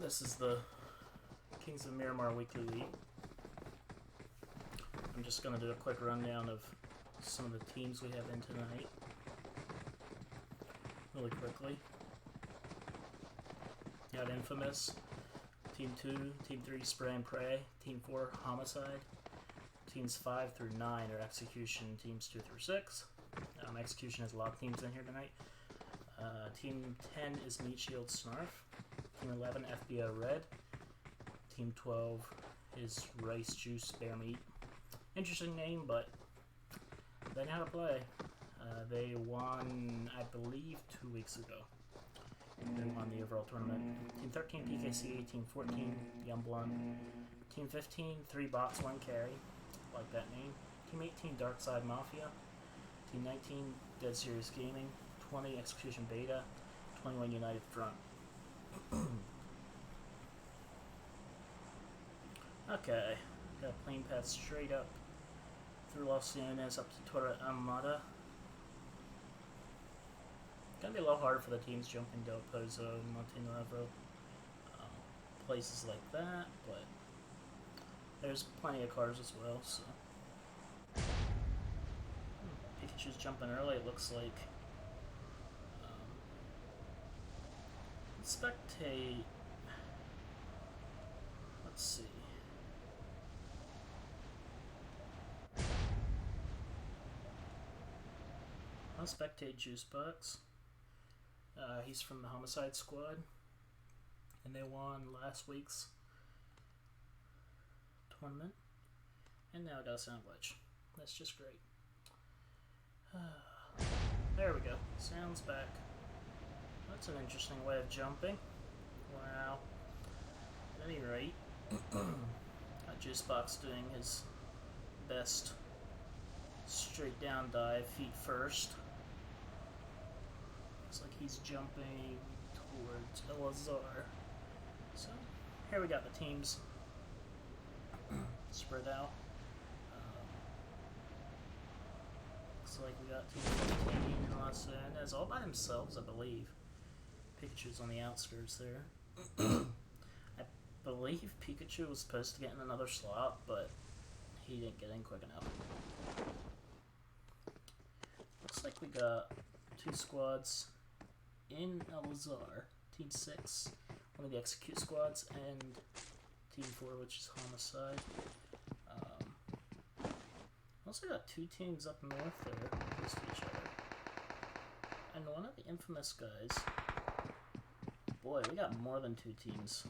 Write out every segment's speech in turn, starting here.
This is the Kings of Miramar Weekly League. I'm just going to do a quick rundown of some of the teams we have in tonight, really quickly. You got Infamous, Team 2, Team 3 Spray and Pray, Team 4 Homicide, Teams 5 through 9 are Execution, Teams 2 through 6. Execution has a lot of teams in here tonight. Team 10 is Meat Shield Snarf. Team 11 FBO Red. Team 12 is Rice Juice Bear Meat. Interesting name, but they know how to play. They won, I believe, 2 weeks ago. They won the overall tournament. Team 13 PKC. Team 14 Youngblood. Team 15 3 bots 1 carry. Like that name. Team 18 Darkside Mafia. Team 19 Dead Serious Gaming. 20 Execution Beta. 21 United Front. Okay, got a plane path straight up through Los Angeles up to Torre Amada. Gonna be a little harder for the teams jumping Del Pozo, Montenuevo, places like that, but there's plenty of cars as well, so. Pikachu's jumping early, it looks like. Spectate. Let's see. I'll spectate Juicebox. He's from the Homicide Squad, and they won last week's tournament. And now I got a sound glitch. That's just great. There we go. Sound's back. That's an interesting way of jumping. Wow. At any rate, Juicebox doing his best straight down dive, feet first. Looks like he's jumping towards Elazar. So, here we got the teams spread out. Looks like we got Team 15 in Los Angeles all by themselves, I believe. Pikachu's on the outskirts there. I believe Pikachu was supposed to get in another slot, but he didn't get in quick enough. Looks like we got 2 squads in Elazar. Team 6, one of the Execute squads, and Team 4, which is Homicide. Also got 2 teams up north there, close to each other. And one of the Infamous guys. Boy, we got more than 2 teams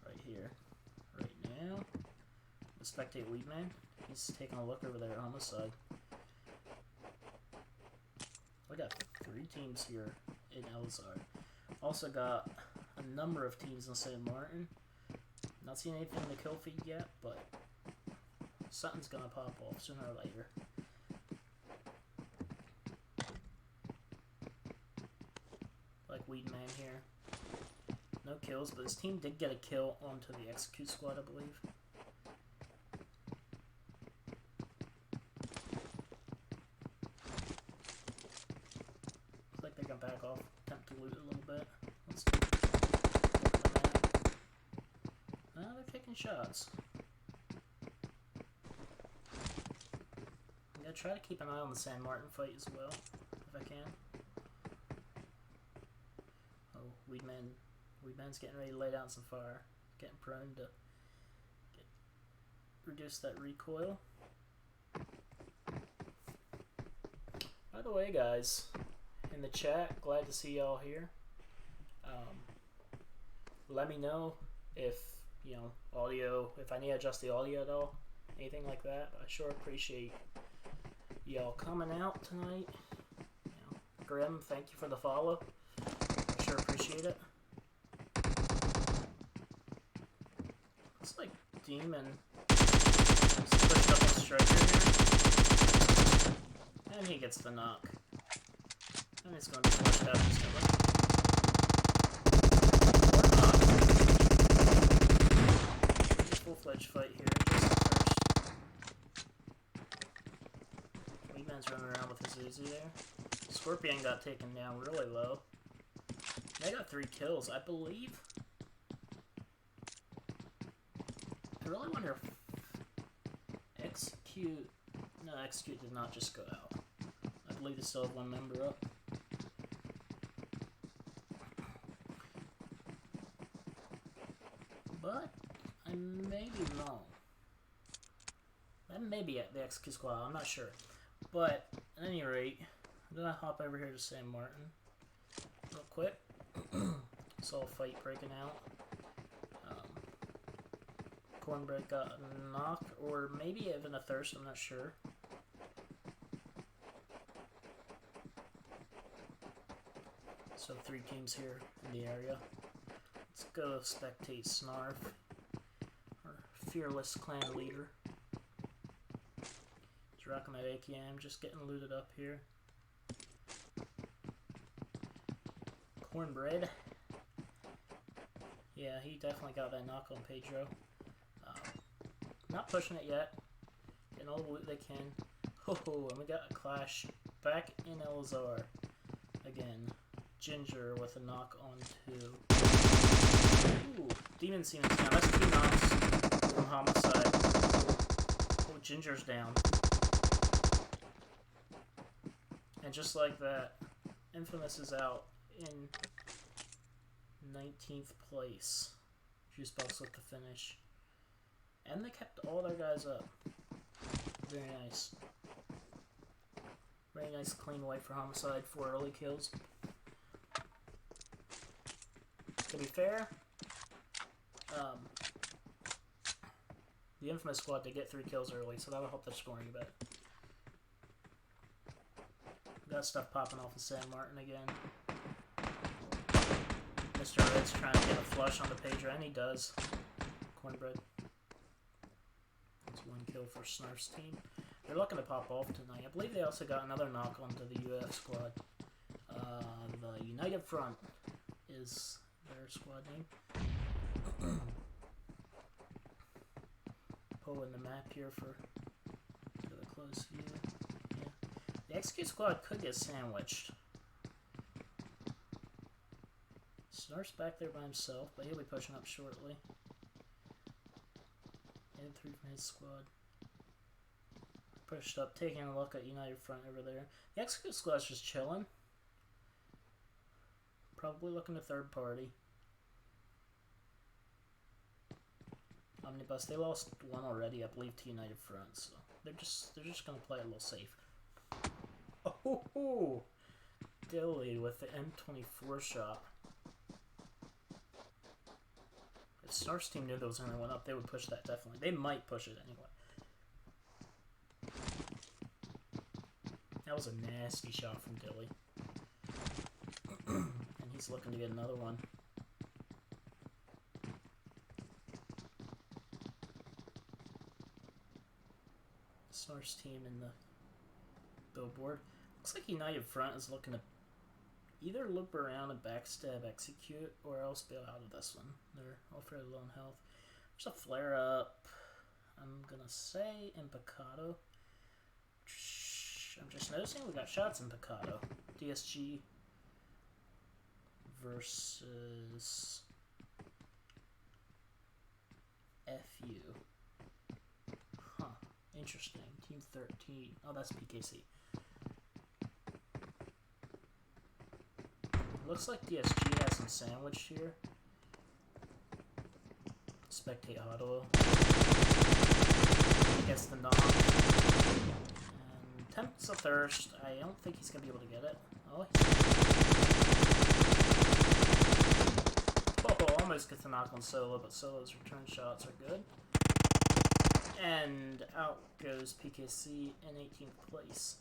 right here. Right now. The Spectate Weedman. He's taking a look over there at Homicide. We got 3 teams here in Elazar. Also got a number of teams in San Martin. Not seeing anything to kill feed yet, but something's gonna pop off sooner or later. Like Weedman here. No kills, but his team did get a kill onto the Execute squad, I believe. Looks like they're gonna back off, attempt to loot a little bit. Let's do it. They're taking shots. I'm gonna try to keep an eye on the San Martin fight as well, if I can. Oh, Weedman's getting ready to lay down some fire. Getting prone to reduce that recoil. By the way, guys, in the chat, glad to see y'all here. Let me know if, audio, if I need to adjust the audio at all, anything like that. I sure appreciate y'all coming out tonight. Grim, thank you for the follow. I sure appreciate it. Looks like Demon is pushed up on Striker here. And he gets the knock. And it's going to be flushed out instantly. It's a full-fledged fight here. Weedman's running around with his Uzi there. Scorpion got taken down really low. They got 3 kills, I believe. I really wonder if Execute... No, Execute did not just go out. I believe they still have 1 member up. But I may be wrong. That may be at the Execute squad, I'm not sure. But at any rate, I'm gonna hop over here to San Martin real quick. Saw a fight breaking out. Cornbread got a knock, or maybe even a thirst, I'm not sure. So 3 teams here in the area. Let's go spectate Snarf, our fearless clan leader. He's rocking that AKM, just getting looted up here. Cornbread. Yeah, he definitely got that knock on Pedro. Not pushing it yet. Getting all the loot they can. Oh, and we got a clash back in Elazar. Again, Ginger with a knock on 2. Ooh, Demon Seaman's down. That's 2 knocks from Homicide. Oh, Ginger's down. And just like that, Infamous is out in 19th place. Juicebox with the finish. And they kept all their guys up. Very nice. Very nice clean wipe for Homicide, 4 early kills. To be fair, the Infamous squad did get 3 kills early, so that'll help their scoring a bit. Got stuff popping off of San Martin again. Mr. Red's trying to get a flush on the Pedro, and he does. Cornbread. That's 1 kill for Snarf's team. They're looking to pop off tonight. I believe they also got another knock onto the UF squad. The United Front is their squad name. Pulling the map here for the close view. Yeah. The Execute squad could get sandwiched. Snarf's back there by himself, but he'll be pushing up shortly. And 3 from his squad. Pushed up, taking a look at United Front over there. The Execute squad's just chilling. Probably looking to third party. Omnibus, they lost 1 already, I believe, to United Front, so they're just gonna play a little safe. Oh, Dilly with the M24 shot. If Snarf's team knew there was only 1 up, they would push that definitely. They might push it anyway. That was a nasty shot from Dilly. And he's looking to get another one. Snarf's team in the billboard. Looks like United Front is looking to either loop around and backstab Execute or else bail out of this one. They're all fairly low on health. There's a flare up. I'm gonna say in Picado. I'm just noticing we got shots in Picado. DSG versus FU. Huh. Interesting. Team 13. Oh, that's PKC. Looks like DSG has some sandwich here. Spectate hot oil. Gets the knock. And tempts a thirst. I don't think he's going to be able to get it. Oh, almost gets the knock on Solo, but Solo's return shots are good. And out goes PKC in 18th place.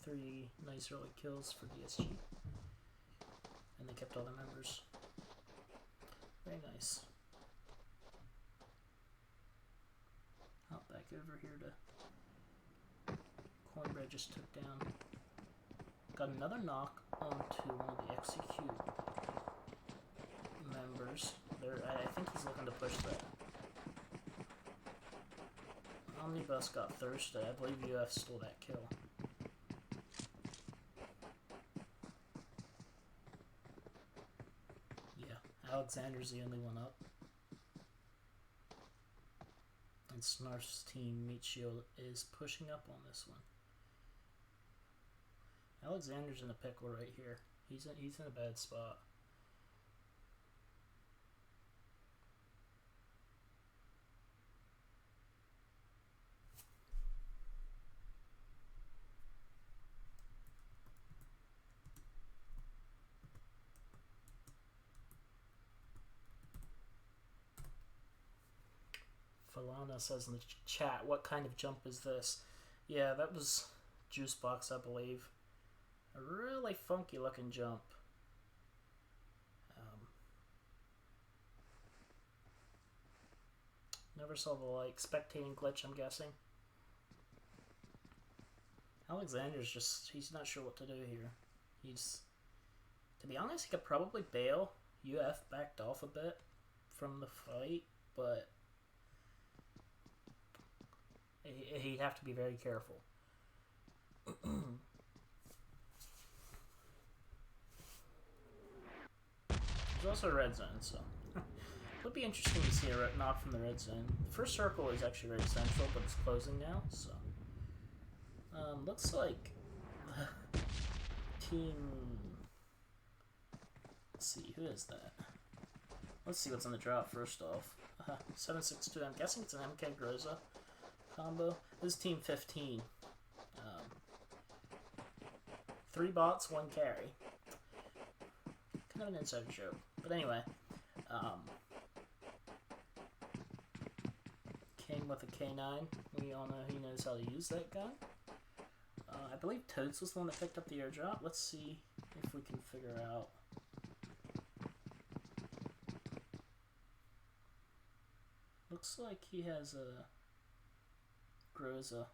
3 nice early kills for DSG. And they kept all their members. Very nice. Hop back over here to Cornbread just took down. Got another knock onto one of the Execute members. I think he's looking to push that. Omnibus got thirsty. I believe UF stole that kill. Alexander's the only one up. And Snarf's team, Meat Shield, is pushing up on this one. Alexander's in a pickle right here. He's in a bad spot. Falana says in the chat, what kind of jump is this? Yeah, that was Juice Box, I believe. A really funky looking jump. Never saw the like. Spectating glitch, I'm guessing. Alexander's he's not sure what to do here. To be honest, he could probably bail. UF backed off a bit from the fight, but he'd have to be very careful. There's also a red zone, so it would be interesting to see a knock from the red zone. The first circle is actually very central, but it's closing now, so looks like team. Let's see, who is that? Let's see what's in the drop first off. 762. I'm guessing it's an MK Groza combo. This is team 15. 3 bots, 1 carry. Kind of an inside joke. But anyway, came with a K9. We all know he knows how to use that gun. I believe Toads was the one that picked up the airdrop. Let's see if we can figure out. Looks like he has a Groza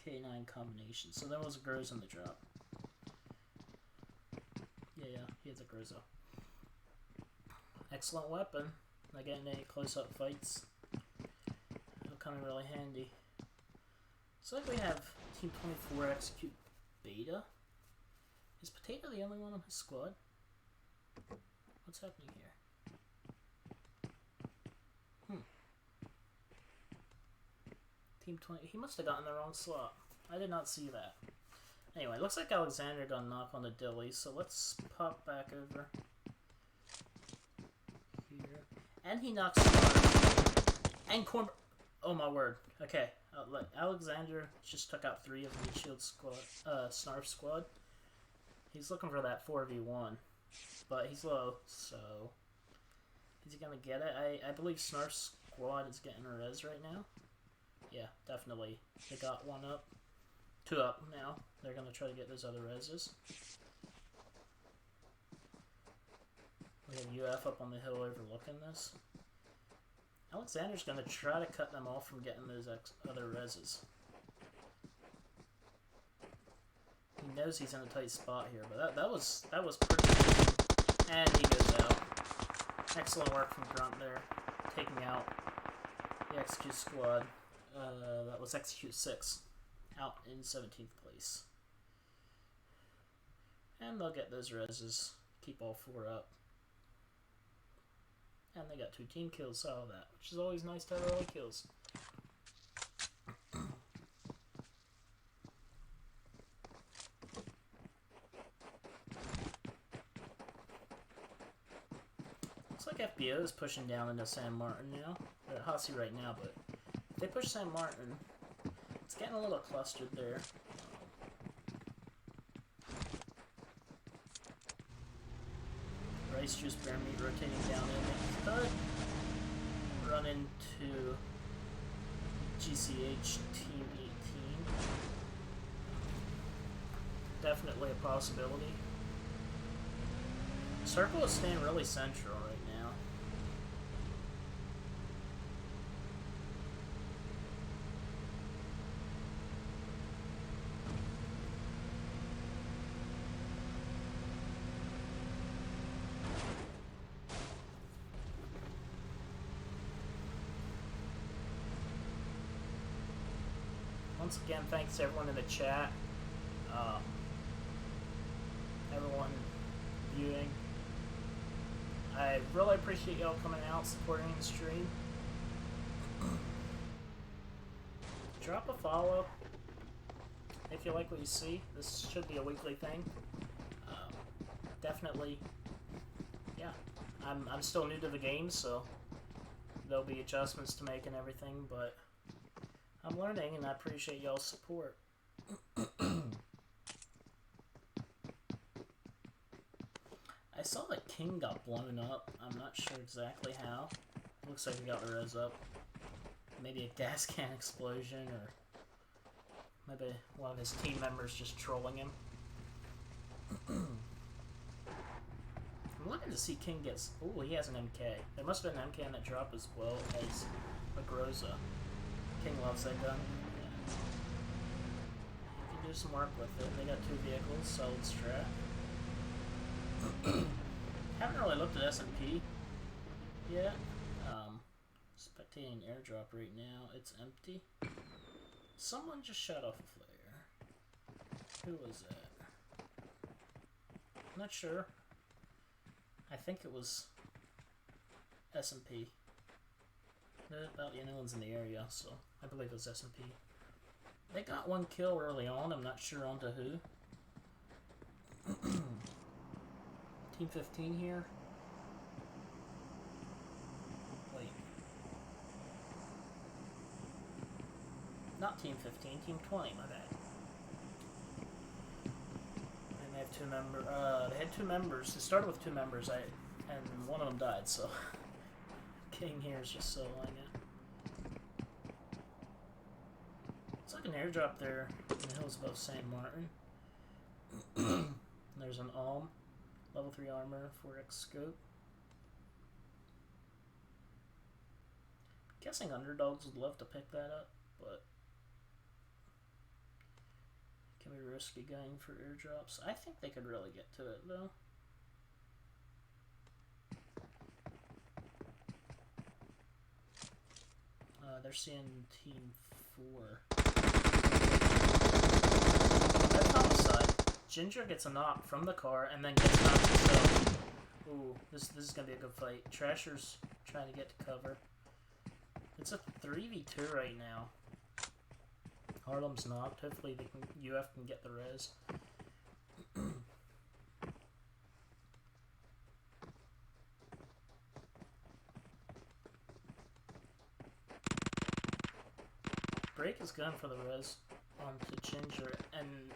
K9 combination. So there was a Groza in the drop. Yeah, he has a Groza. Excellent weapon. Again, any close-up fights. It'll come in really handy. So like we have Team 24 execute Beta. Is Potato the only one on his squad? What's happening here? Team 20. He must have gotten the wrong slot. I did not see that. Anyway, looks like Alexander got a knock on the Dilly, so let's pop back over here. And he knocks and Corn. Oh my word. Okay, Alexander just took out 3 of the Shield squad, Snarf squad. He's looking for that 4v1, but he's low, so is he gonna get it? I believe Snarf's squad is getting a res right now. Yeah, definitely. They got 1 up. 2 up now. They're going to try to get those other reses. We have UF up on the hill overlooking this. Alexander's going to try to cut them off from getting those other reses. He knows he's in a tight spot here, but that was pretty good. And he goes out. Excellent work from Grunt there, taking out the Execute squad. That was Execute 6, out in 17th place. And they'll get those reses, keep all 4 up. And they got 2 team kills out of that, which is always nice to have early kills. Looks like FBO is pushing down into San Martin now. They're at Hossie right now, but if they push San Martin, it's getting a little clustered there. Rice Juice Bear Meat rotating down in. They could run into GCH Team 18. Definitely a possibility. Circle is staying really central right now. Once again, thanks to everyone in the chat, everyone viewing. I I really appreciate y'all coming out, supporting the stream. Drop a follow if you like what you see. This should be a weekly thing. Definitely, yeah. I'm still new to the game, so there'll be adjustments to make and everything, but I'm learning and I appreciate y'all's support. I saw that King got blown up. I'm not sure exactly how. Looks like he got the res up. Maybe a gas can explosion, or maybe one of his team members just trolling him. I'm looking to see King gets... Ooh, he has an MK. There must have been an MK on that drop as well as a Groza. King loves that gun. Yeah. You can do some work with it. They got 2 vehicles, solid strat. Haven't really looked at S&P yet. Spectating airdrop right now. It's empty. Someone just shot off a flare. Who was that? Not sure. I think it was S&P. About the only ones in the area, so I believe it was S&P. They got 1 kill early on. I'm not sure onto who. Team 15 here. Wait. Not Team 15, Team 20, my bad. And they have 2 members. They had 2 members. They started with 2 members, and one of them died, so King here is just soloing it. It's like an airdrop there in the hills above St. Martin. There's an Alm. Level 3 armor, 4x scope. Guessing underdogs would love to pick that up, but can be risky going for airdrops. I think they could really get to it though. They're seeing Team 4. That's homicide. Ginger gets a knock from the car and then gets knocked himself. Ooh, this is gonna be a good fight. Trasher's trying to get to cover. It's a 3v2 right now. Harlem's knocked. Hopefully they can, UF can get the res. Break is going for the res onto Ginger, and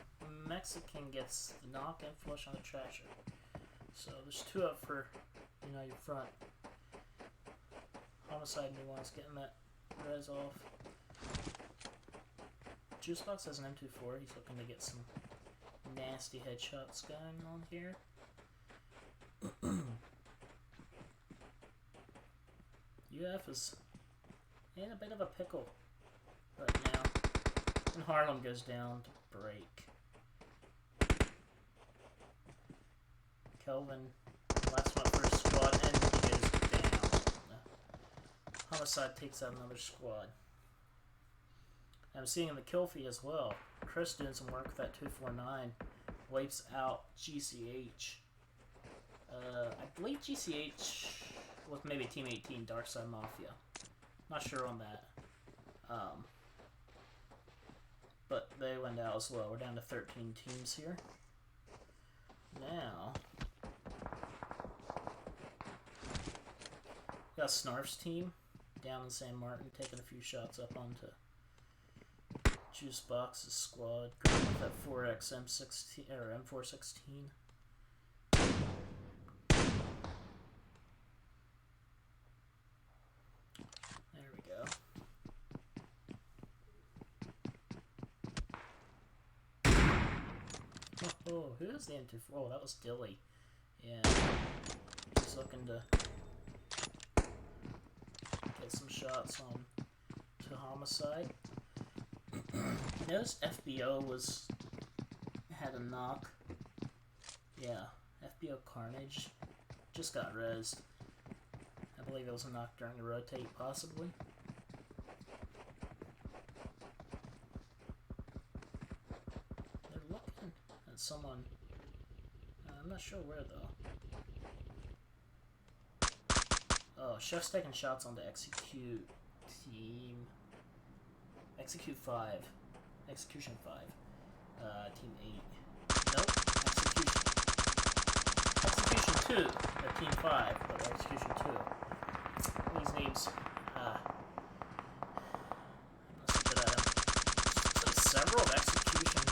Mexican gets the knock and flush on the Trasher. So there's 2 up for your front. Homicide Nuance getting that res off. Juicebox has an M24. He's looking to get some nasty headshots going on here. UF is in a bit of a pickle right now. And Harlem goes down to break. Kelvin last one for his squad and he goes down. Homicide takes out another squad. I'm seeing in the kill feed as well. Chris doing some work with that 249. Wipes out GCH. I believe GCH was maybe Team 18 Darkside Mafia. Not sure on that. But they went out as well. We're down to 13 teams here. Now, got Snarf's team down in San Martin, taking a few shots up onto Juicebox's squad. Going with that 4X M16 or M416. There we go. Oh, who's the M24? Oh, that was Dilly. Yeah. Just looking to get some shots on to Homicide. Notice FBO had a knock. Yeah, FBO Carnage just got rezzed. I believe it was a knock during the rotate, possibly. They're looking at someone. I'm not sure where though. Oh, Chef's taking shots on the execute team. Execute 5. Execution 5. Team 8. Nope. Execution 2. Team 5, but Execution 2. These names, I'm not so good at them. Looks like several of Execution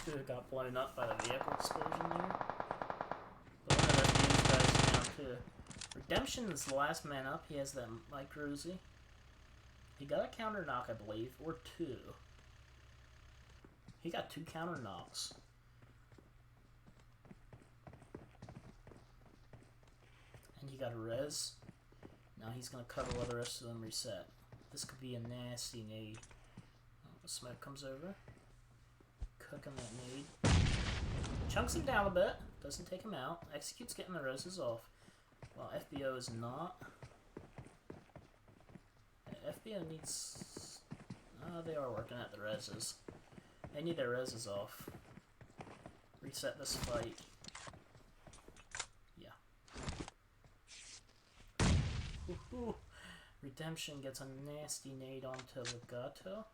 2 got blown up by the vehicle explosion there. But one of these guys is down too. Redemption is the last man up. He has that micro Uzi. He got a counter knock, I believe, or 2. He got 2 counter knocks. And he got a res. Now he's going to cover while the rest of them reset. This could be a nasty nade. Oh, the smoke comes over. Cooking that nade. Chunks him down a bit. Doesn't take him out. Execute's getting the roses off. While FBO is not. FBO needs... they are working at the reses. They need their reses off. Reset this fight. Yeah. Ooh. Redemption gets a nasty nade onto Legato.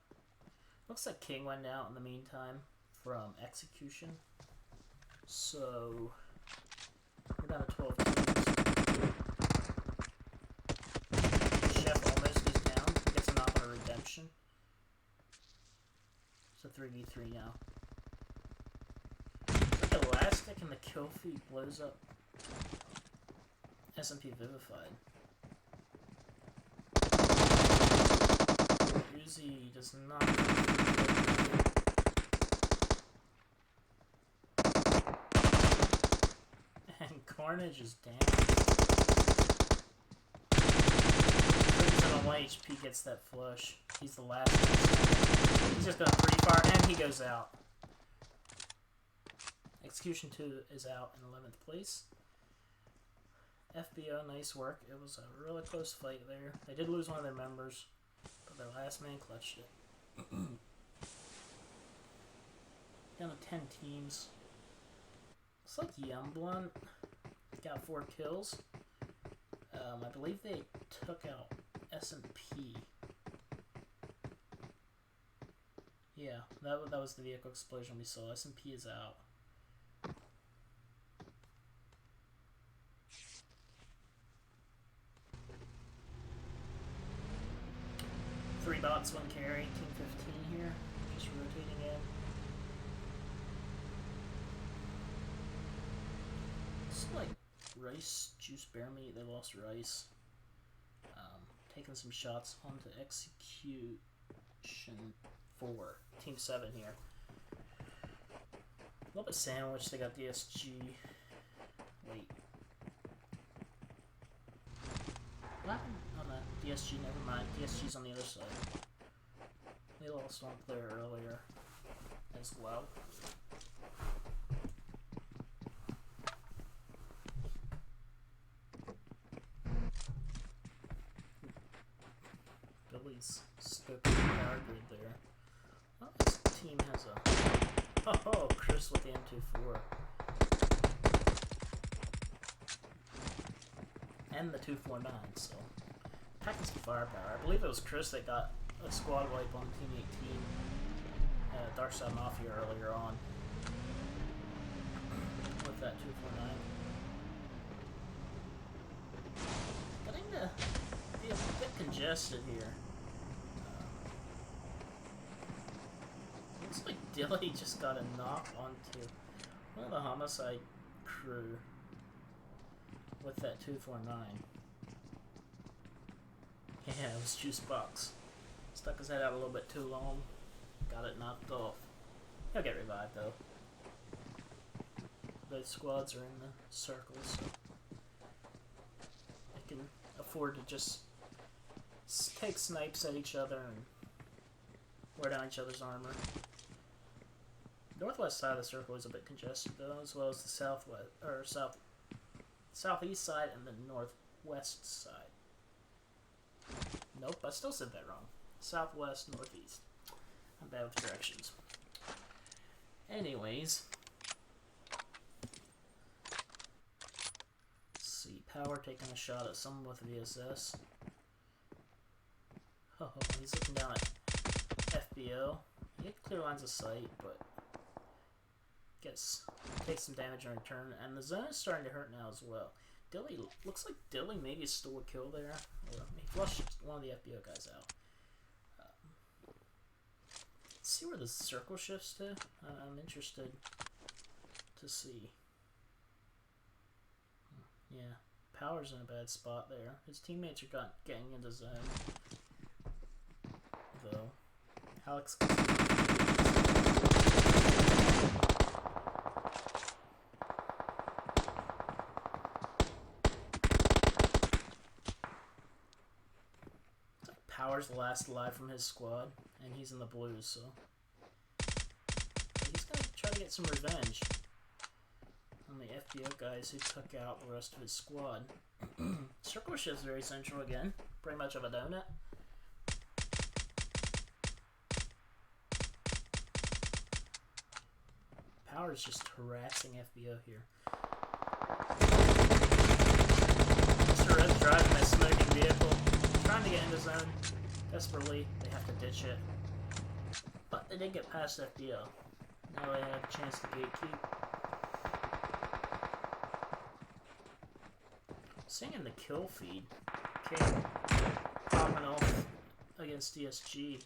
Looks like King went out in the meantime from Execution. So, we're down to 12 teams. Chef almost is down. Gets a knock on a Redemption. So 3v3 now. It's like Elastic and the kill feed blows up SMP Vivified. Uzi does not. And Carnage is down. 1 HP gets that flush. He's the last one. He's just gonna free fire and he goes out. Execution 2 is out in 11th place. FBO, nice work. It was a really close fight there. They did lose one of their members, but their last man clutched it. Down to 10 teams. Looks like Youngblunt got 4 kills. I believe they took out SMP. Yeah, that was the vehicle explosion we saw. SMP is out. Three bots, 1 carry, team 15 here. Just rotating in. It's like Rice, Juice, Bear Meat. They lost Rice. Taking some shots onto Execution 4. Team 7 here. A little bit sandwiched. They got DSG. Wait. What happened? Oh no, DSG, never mind. DSG's on the other side. They lost one player earlier as well. Billy's stuck in the power grid there. Oh, this team has a... Oh, Chris with the M24. And the 249, so... Packing some firepower. I believe it was Chris that got a squad wipe on Team 18. Darkside Mafia earlier on. With that 249. Getting to be a bit congested here. Looks like Dilly just got a knock onto one of the homicide crew with that 249. Yeah, it was Juicebox. Stuck his head out a little bit too long. Got it knocked off. He'll get revived though. Both squads are in the circle, so they can afford to just take snipes at each other and wear down each other's armor. Northwest side of the circle is a bit congested though, as well as the southwest or southeast side and the northwest side. Nope, I still said that wrong. Southwest, northeast. I'm bad with directions. Anyways. Let's see. Power taking a shot at someone with VSS. Oh, he's looking down at FBO. He had clear lines of sight, but takes some damage in return. And the zone is starting to hurt now as well. Dilly, looks like Dilly maybe stole a kill there. Or he flushed one of the FBO guys out. Let's see where the circle shifts to. I'm interested to see. Yeah, Power's in a bad spot there. His teammates are getting into zone. Though, Alex. Power's the last alive from his squad, and he's in the blues, so he's gonna try to get some revenge on the FBO guys who took out the rest of his squad. Circle shift's very central again, pretty much of a donut. Power's just harassing FBO here. Mr. Red's driving that smoking vehicle, trying to get into zone. Desperately, they have to ditch it. But they did get past FBO. Now they have a chance to gatekeep. Seeing in the kill feed, King popping off against DSG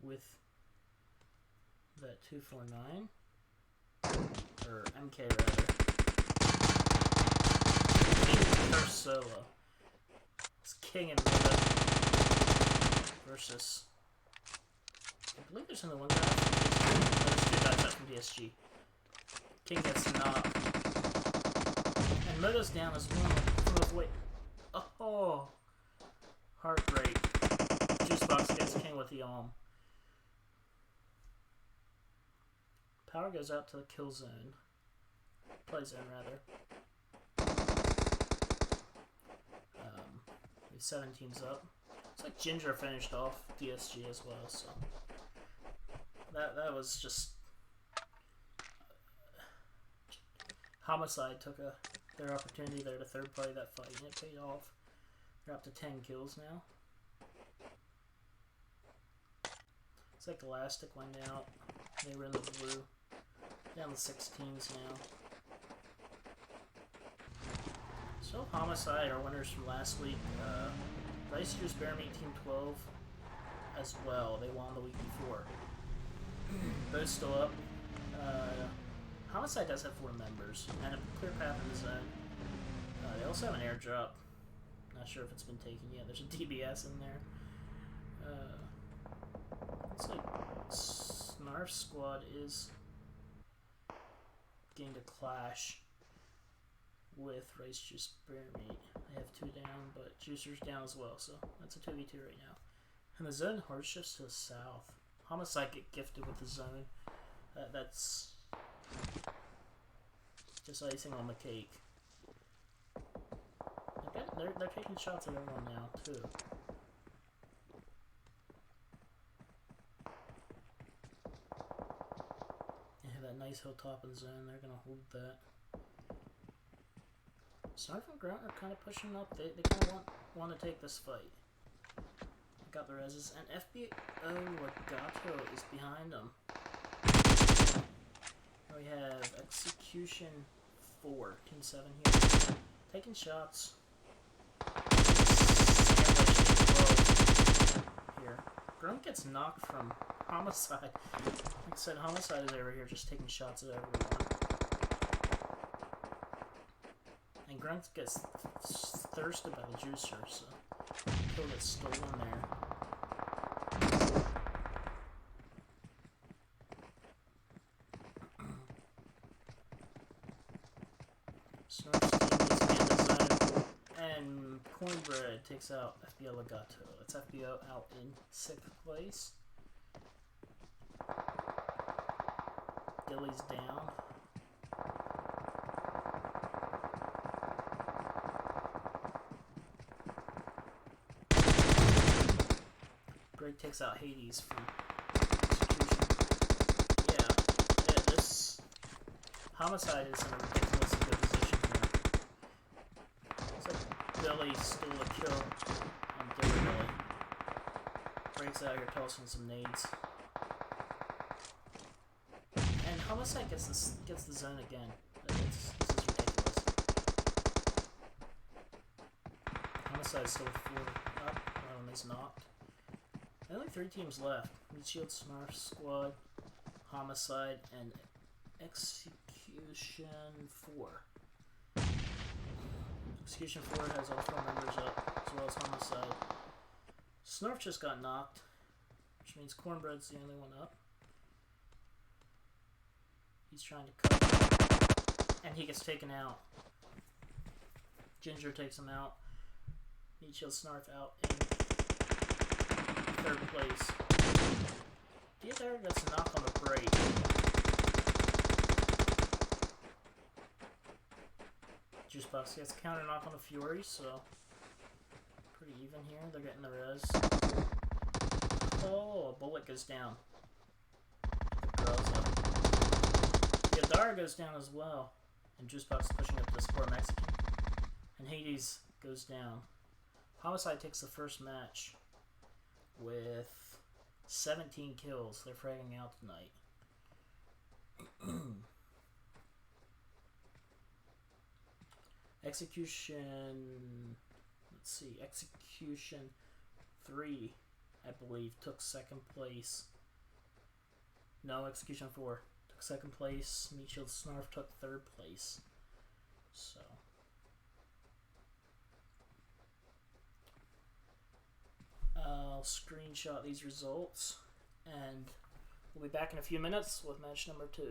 with that 249 or MK rather. First solo. It's King and Linda versus. I believe there's another one guy from DSG. There's two guys up from DSG. King gets knocked. And Moto's down as well. From his weight. Oh! Heartbreak. Juicebox gets King with the arm. Power goes out to the kill zone. Play zone, rather. We have 7 teams up. Looks like Ginger finished off DSG as well, so that was just Homicide took their opportunity there to third party that fight, and it paid off. They're up to 10 kills now. It's like Elastic went out. They were in the blue. Down to 6 teams now. So Homicide are winners from last week. Rice Juice Bear Meat Team 12 as well. They won the week before. Both still up. Homicide does have 4 members and a clear path in the zone. They also have an airdrop. Not sure if it's been taken yet. There's a DBS in there. Looks like Snarf's squad is getting to clash with Rice Juice Bear Meat. They have 2 down, but Juicer's down as well, so that's a 2v2 right now. And the zone hard shifts to the south. Homicide get gifted with the zone. That's just icing on the cake. They're taking shots at everyone now, too. They have that nice hilltop in the zone. They're going to hold that. Snarf and Grunt are kind of pushing up. They kind of want to take this fight. Got the reses. And FBO Legato is behind them. We have Execution 4, Team 7 here. Taking shots. Here. Grunt gets knocked from Homicide. Like I said, Homicide is over here just taking shots at everyone. And Grunt gets thirsted by the Juicer, so kill gets stolen there. And Cornbread takes out FBO Legato. That's FBO out in 6th place. Dilly's down. Greg takes out Hades from Execution. Yeah, this Homicide is in a ridiculously good position here. nearly stole a kill on third day. Breaks out here tossing some nades. And Homicide gets the zone again. This is ridiculous. Homicide still 4 up. One is knocked. Only 3 teams left. Meat Shield, Smurf Squad, Homicide, and Execution 4. Execution 4 has all 4 members up, as well as Homicide. Snarf just got knocked, which means Cornbread's the only one up. He's trying to cut, and he gets taken out. Ginger takes him out. Meat Shield Snarf out in 3rd place. Theodore gets a knock on the break. Juicebox gets a counter knock on the Fury, so pretty even here. They're getting the res. Oh, a bullet goes down. The girls up. Yadara goes down as well. And Juicebox is pushing up to support Mexican. And Hades goes down. Homicide takes the first match with 17 kills. They're fragging out tonight. Execution, let's see, Execution 3, I believe, took 2nd place. No, Execution 4 took 2nd place. Meat Shield Snarf took 3rd place. So, I'll screenshot these results, and we'll be back in a few minutes with match number 2.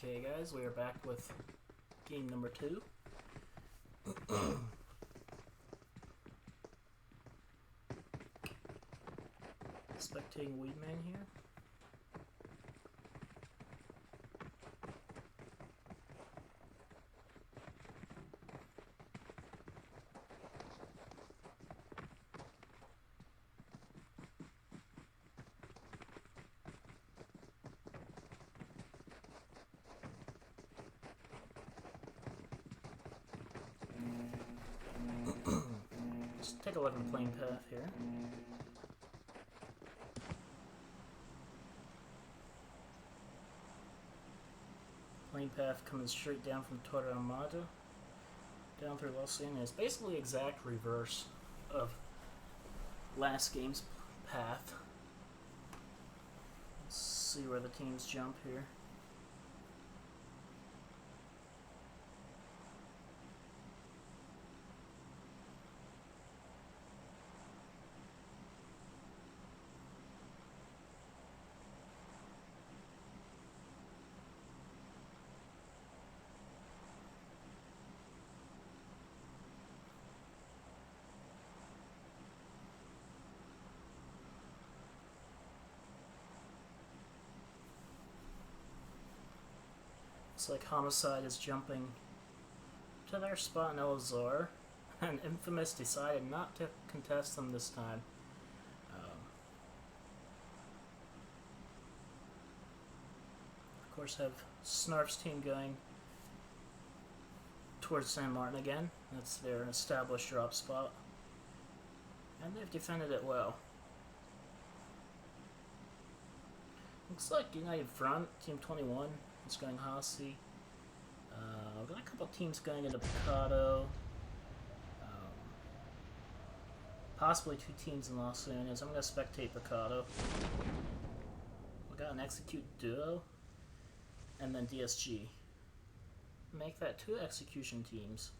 Okay, guys, we are back with game number 2. Spectating Weedman here. Just take a look at the plane path here. Plane path comes straight down from Torre Armada down through Los Angeles. Basically exact reverse of last game's path. Let's see where the teams jump here. Looks like Homicide is jumping to their spot in Elazar, and Infamous decided not to contest them this time. Of course, have Snarf's team going towards San Martin again. That's their established drop spot, and they've defended it well. Looks like United Front, Team 21, is going Hasi. We've got a couple teams going into Picado. Possibly 2 teams in Los Angeles. I'm going to spectate Picado. We got an Execute Duo, and then DSG. Make that 2 execution teams.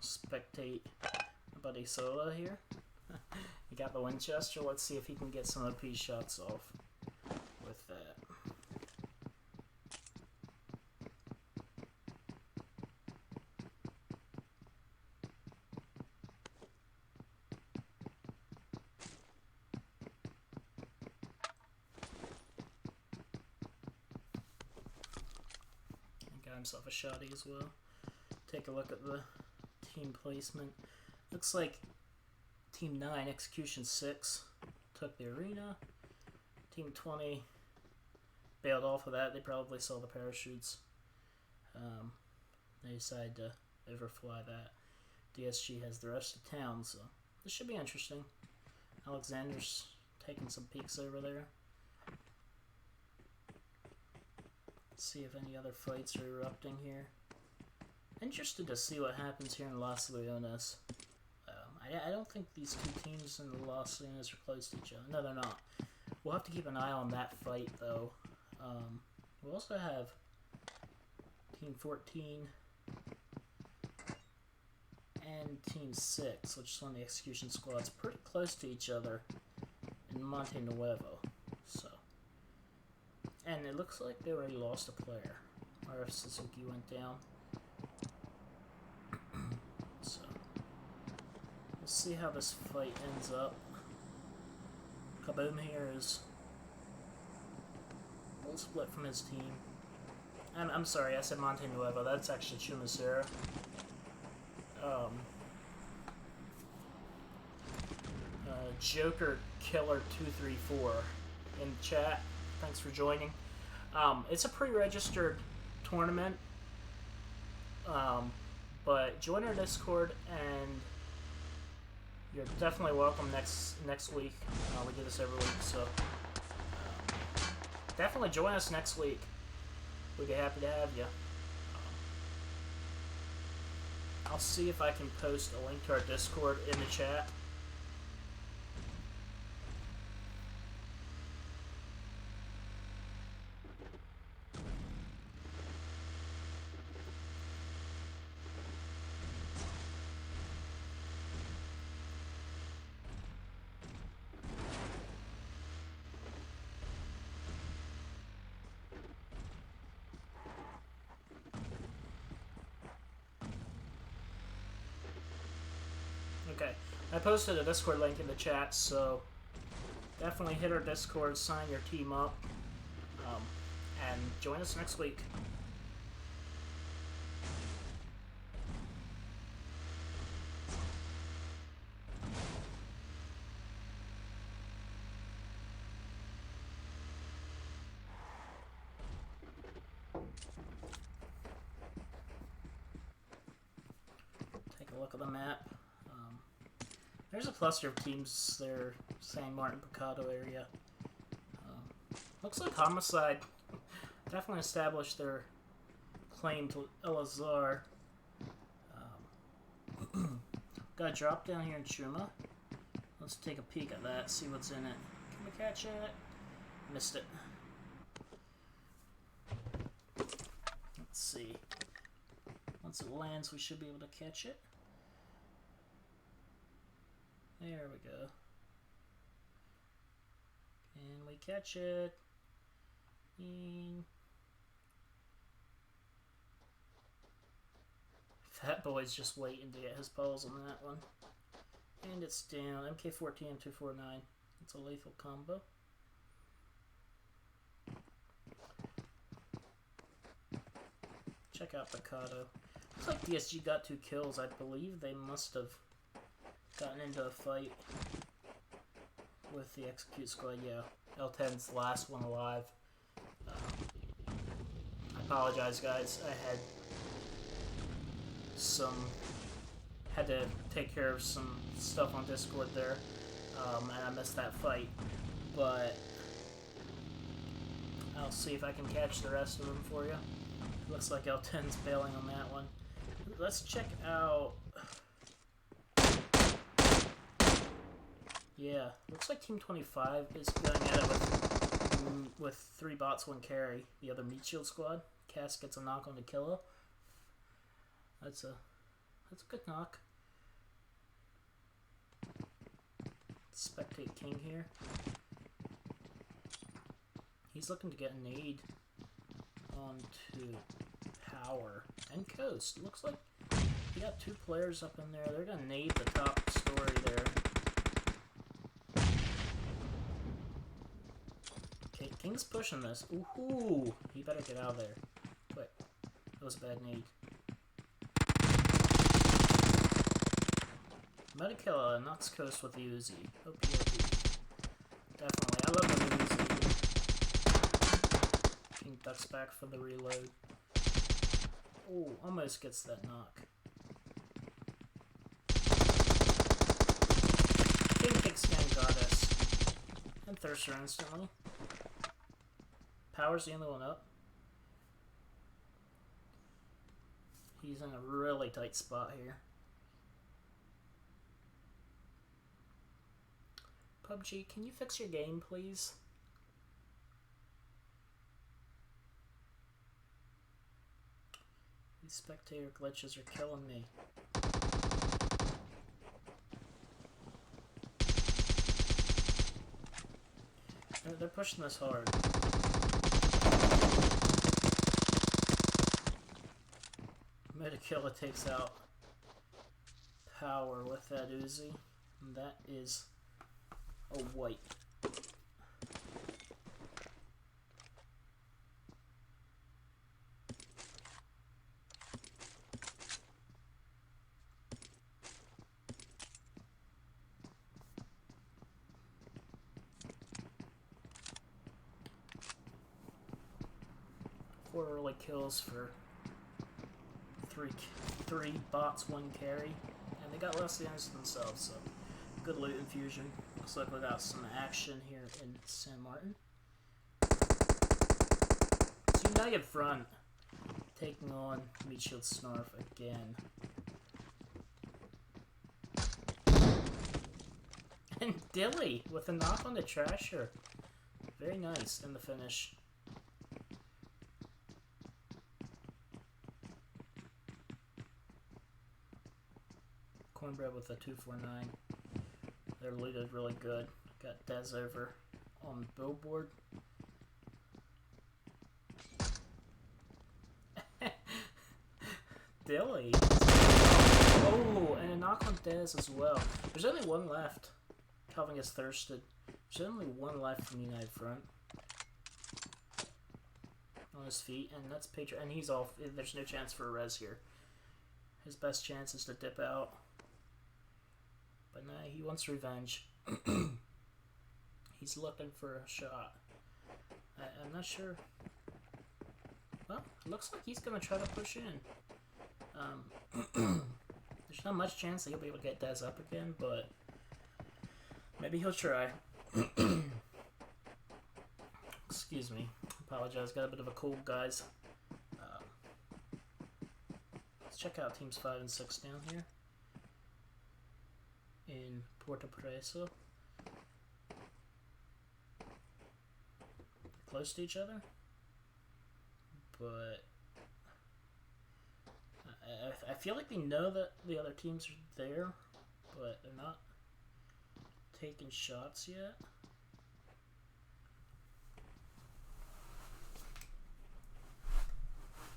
Spectate my buddy Sola here. He got the Winchester. Let's see if he can get some OP shots off with that. Got himself a shotty as well. Take a look at the team placement. Looks like Team 9, Execution 6, took the arena. Team 20 bailed off of that. They probably saw the parachutes. They decided to overfly that. DSG has the rest of town, so this should be interesting. Alexander's taking some peeks over there. Let's see if any other fights are erupting here. Interested to see what happens here in Los Leones. I don't think these 2 teams in the Los Leones are close to each other. No, they're not. We'll have to keep an eye on that fight, though. We also have Team 14 and Team 6, which is one of the execution squads, pretty close to each other in Monte Nuevo. So, and it looks like they already lost a player. RF Suzuki went down. So, we'll see how this fight ends up. Kaboom here is a little split from his team. I'm sorry, I said Monte Nuevo. That's actually Chumacera. Joker Killer 234 in the chat. Thanks for joining. It's a pre-registered tournament, but join our Discord and you're definitely welcome next week. We do this every week, so definitely join us next week. We'd be happy to have you. I'll see if I can post a link to our Discord in the chat. I posted a Discord link in the chat, so definitely hit our Discord, sign your team up, and join us next week. Take a look at the map. There's a cluster of teams there, San Martin, Picado area. Looks like Homicide definitely established their claim to El-Azhar. Got a drop down here in Chuma. Let's take a peek at that, see what's in it. Can we catch it? Missed it. Let's see. Once it lands, we should be able to catch it. There we go. And we catch it. Fat Boy's just waiting to get his balls on that one. And it's down. MK14 and 249. It's a lethal combo. Check out Picado. Looks like DSG got 2 kills. I believe they must have gotten into a fight with the Execute Squad. Yeah, L10's the last one alive. I apologize, guys. I had to take care of some stuff on Discord there, and I missed that fight. But I'll see if I can catch the rest of them for you. Looks like L10's bailing on that one. Let's check out. Yeah, looks like Team 25 is going at it with 3 bots, 1 carry. The other Meat Shield squad. Cass gets a knock on the killer. That's a good knock. Spectate King here. He's looking to get a nade onto Power and Coast. Looks like he got 2 players up in there. They're gonna nade the top story there. Okay, King's pushing this. Ooh, he better get out of there. Quick. That was a bad nade. Medikilla knocks Coast with the Uzi. OP. Definitely. I love the Uzi. King ducks back for the reload. Ooh, almost gets that knock. King takes Scan Goddess. And Thirster instantly. Power's the only one up. He's in a really tight spot here. PUBG, can you fix your game, please? These spectator glitches are killing me. They're pushing this hard. Medikilla takes out Power with that Uzi. And that is a white. Four early kills for three bots, 1 carry, and they got less damage themselves, so good loot infusion. Looks like we got some action here in San Martin. It's United Front taking on Meat Shield Snarf again. And Dilly with a knock on the Trasher. Very nice in the finish. Cornbread with a 249. They're looted really good. Got Dez over on the billboard. Dilly. Oh, and knock on Dez as well. There's only one left. Calvin gets thirsted. There's only one left from United Front. On his feet, and that's Pedro, and he's off. There's no chance for a res here. His best chance is to dip out. But nah, he wants revenge. He's looking for a shot. I'm not sure. Well, it looks like he's going to try to push in. There's not much chance that he'll be able to get Dez up again, but maybe he'll try. Excuse me. Apologize. Got a bit of a cold, guys. Let's check out teams 5 and 6 down here in Porto Preso. Close to each other, but I feel like we know that the other teams are there, but they're not taking shots yet.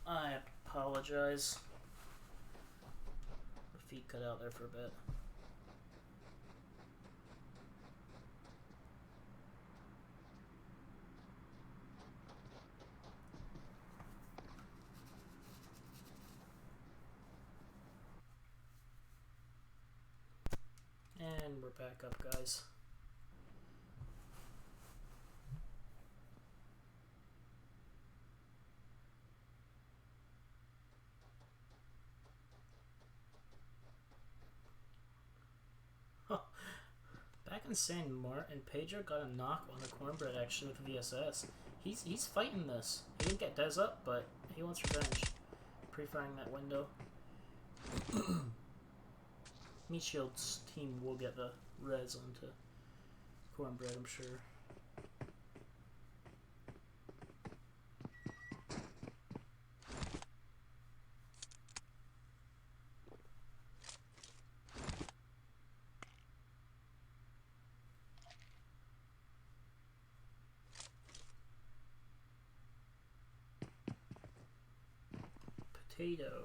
I apologize. The feet cut out there for a bit. And we're back up, guys. Back in San Martin, Pedro got a knock on the cornbread actually with VSS. He's fighting this. He didn't get Dez up, but he wants revenge. Pre-firing that window. Meat Shield's team will get the res onto cornbread, I'm sure.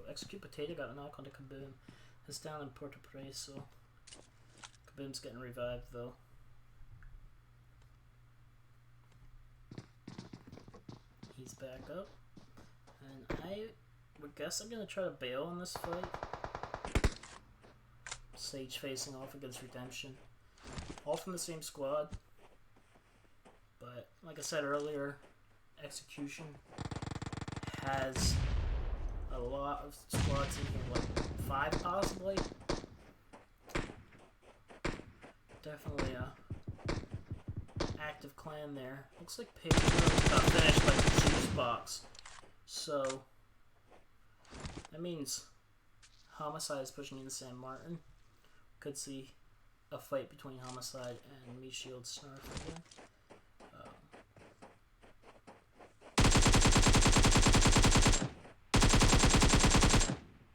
Execute Potato got a knock onto Kaboom. It's down in Porto Preso. Kaboom's getting revived though. He's back up. And I would guess I'm gonna try to bail on this fight. Sage facing off against Redemption. All from the same squad. But like I said earlier, Execution has a lot of squads in here, like 5 possibly. Definitely a active clan there. Looks like Pedro got finished by the juice box. So that means Homicide is pushing into San Martin. Could see a fight between Homicide and Meat Shield Snarf again.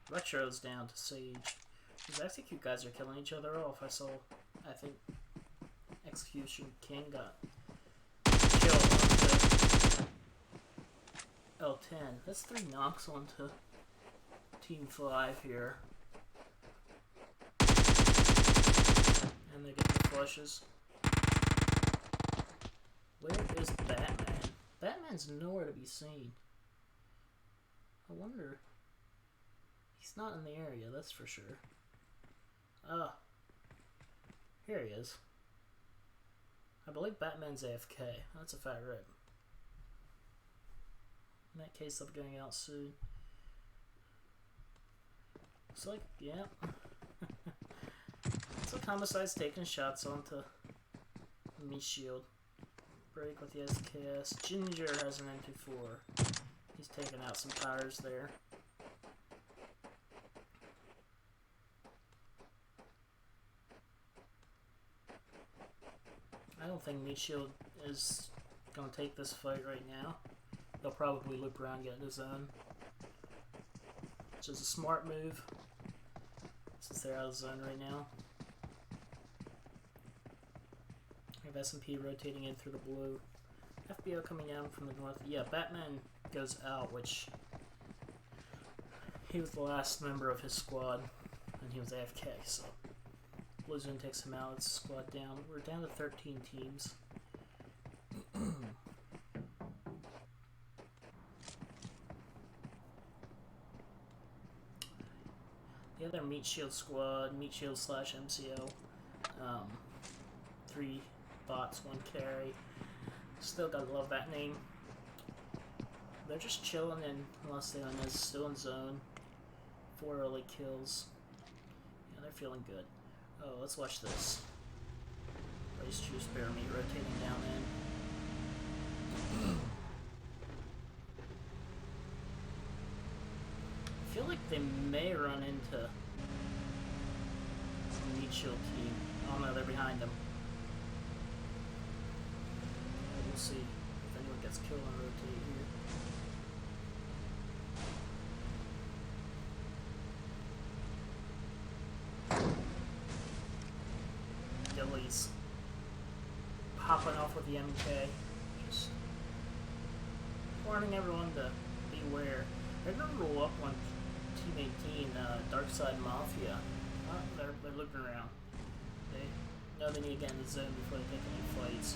Retro's down to Sage. These Execute guys are killing each other off. I think Execution King got killed onto L10. That's 3 knocks onto Team 5 here. And they're getting the flushes. Where is Batman? Batman's nowhere to be seen. I wonder. He's not in the area, that's for sure. Ah. Here he is. I believe Batman's AFK. That's a fat rip. In that case, I'll be going out soon. Looks like, yeah. Looks like Homicide's taking shots onto Meat Shield. Break with the SKS. Ginger has an M24. He's taking out some powers there. I don't think Meat Shield is going to take this fight right now. They'll probably loop around and get in the zone. Which is a smart move, since they're out of zone right now. We have S&P rotating in through the blue. FBO coming down from the north. Yeah, Batman goes out, which he was the last member of his squad, and and he was AFK, so Blizzard takes him out. It's squad down. We're down to 13 teams. The other Meat Shield squad, Meat Shield / MCO, 3 bots, 1 carry. Still gotta love that name. They're just chilling in Los Leones, still in zone. 4 early kills. Yeah, they're feeling good. Oh, let's watch this. Race Juice Bear Meat rotating down in. I feel like they may run into the Meat Shield team. Oh no, they're behind them. We'll see if anyone gets killed on rotate here. Dilly's popping off with the MK. Just warning everyone to beware. They're gonna roll up on Team 18, Darkside Mafia. Oh, they're looking around. They know they need to get in the zone before they take any fights.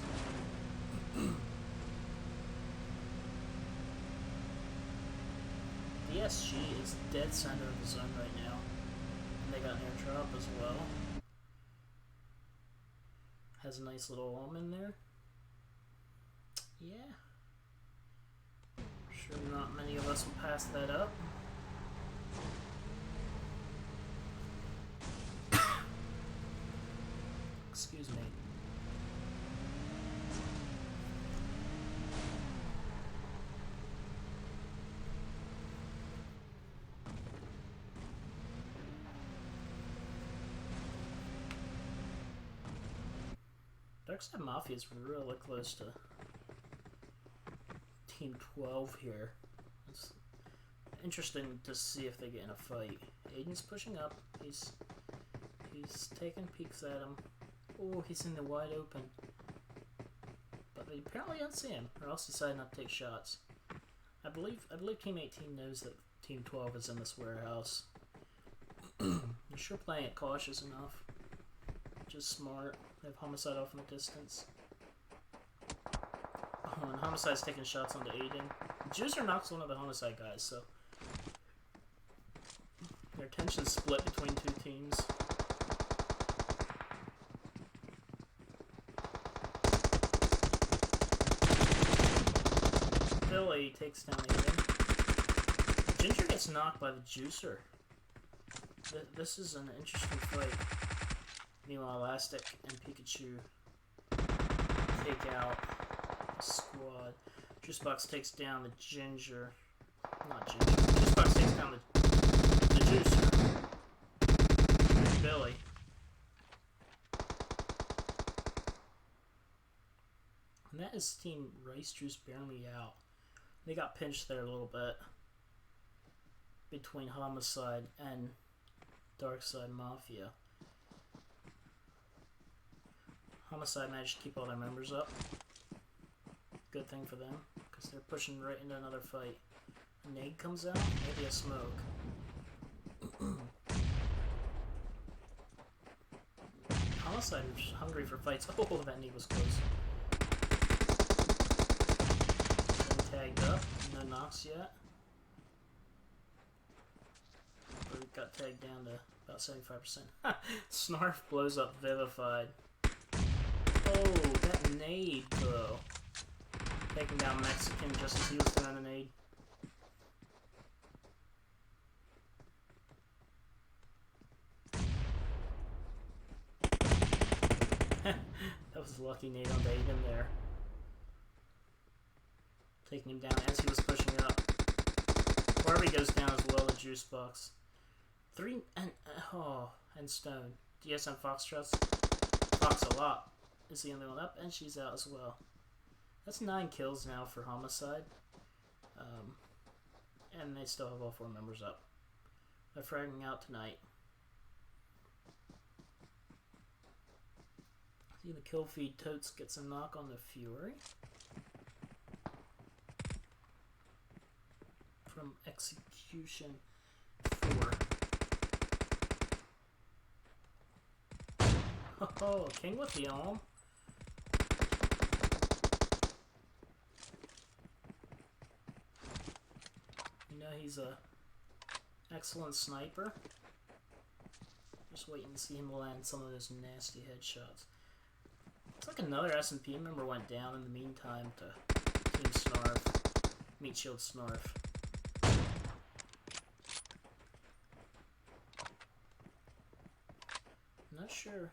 DSG is dead center of the zone right now. And they got an airdrop as well. Has a nice little arm in there. Yeah. Sure not many of us will pass that up. Excuse me. Darkside Mafia is really close to Team 12 here. It's interesting to see if they get in a fight. Aiden's pushing up. He's taking peeks at him. Oh, he's in the wide open. But they apparently don't see him, or else decided not to take shots. I believe Team 18 knows that Team 12 is in this warehouse. They're sure playing it cautious enough. Just smart. They have Homicide off in the distance. Oh, and Homicide's taking shots onto Aiden. Juicer knocks one of the Homicide guys, so their tension's split between 2 teams. Billy takes down Aiden. Ginger gets knocked by the Juicer. This is an interesting fight. Meanwhile, Elastic and Pikachu take out the squad. Juicebox takes down the Ginger. Not Ginger. Juicebox takes down the Juicer. Here's Billy. And that is Team Rice Juice barely out. They got pinched there a little bit between Homicide and Darkside Mafia. Homicide managed to keep all their members up. Good thing for them, because they're pushing right into another fight. A nade comes out, maybe a smoke. Homicide is hungry for fights. Oh, that nade was close. Tagged up, no knocks yet. But we got tagged down to about 75%. Snarf blows up Vivified. Oh, that nade though. Taking down Mexican just as he was throwing a nade. That was a lucky nade on Aiden there. Taking him down as he was pushing up. Barbie goes down as well, the Juice Box. 3 and Stone. DSM Foxtrots. Fox a lot is the only one up, and she's out as well. That's 9 kills now for Homicide. And they still have all 4 members up. They're fragging out tonight. See the kill feed. Totes gets a knock on the Fury. From Execution 4. Oh, King with the arm. You know he's a excellent sniper. Just waiting to see him land some of those nasty headshots. Looks like another S&P member went down in the meantime to Team Snarf. Meat Shield Snarf. Not sure.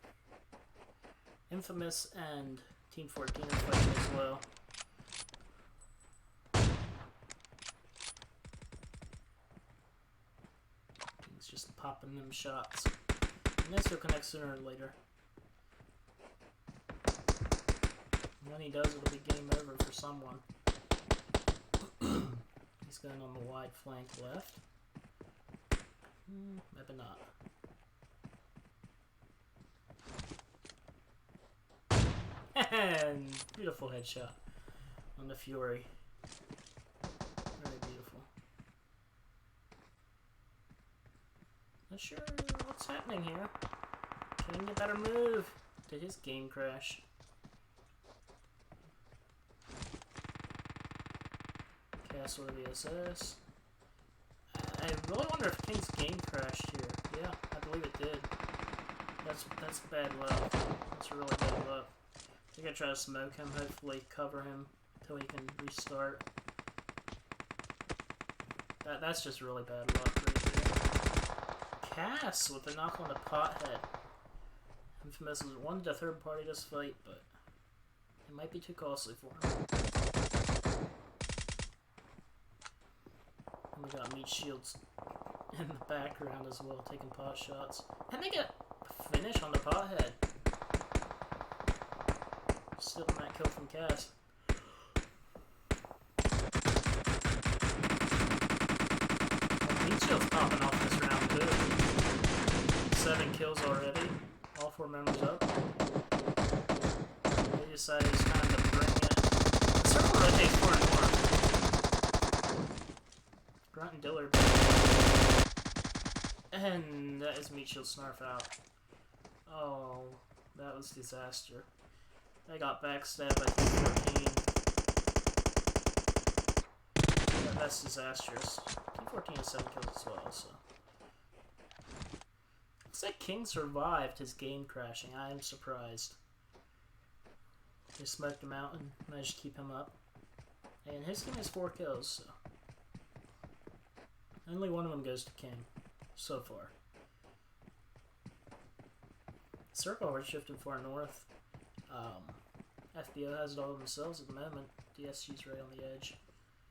Infamous and Team 14 are fighting as well. He's just popping them shots. And this will connect sooner or later. And when he does, it'll be game over for someone. He's going on the wide flank left. Maybe not. And beautiful headshot on the Fury. Very beautiful. Not sure what's happening here. King a better move. Did his game crash? Castle of the SS. I really wonder if King's game crashed here. Yeah, I believe it did. That's bad luck. That's really bad luck. I'm gonna try to smoke him, hopefully cover him until he can restart. That's just really bad luck right there. Cass with the knock on the pothead. Infamous wanted a third party this fight, but it might be too costly for him. And we got meat shields in the background as well, taking pot shots. And they get a finish on the pothead. Stealing that kill from Cass. Meat shield's popping off this round too. 7 kills already. All 4 members up. They decided it's time to bring it. The circle rotates more and more. Grunt and Dillard. And that is Meat Shield Snarf out. Oh, that was disaster. They got backstabbed by Team 14. Yeah, that's disastrous. Team 14 has 7 kills as well, so. Looks like King survived his game crashing. I am surprised. They smoked him out and managed to keep him up. And his team has 4 kills, so. Only one of them goes to King, so far. Circle has shifted far north. FBO has it all themselves at the moment. DSG's right on the edge.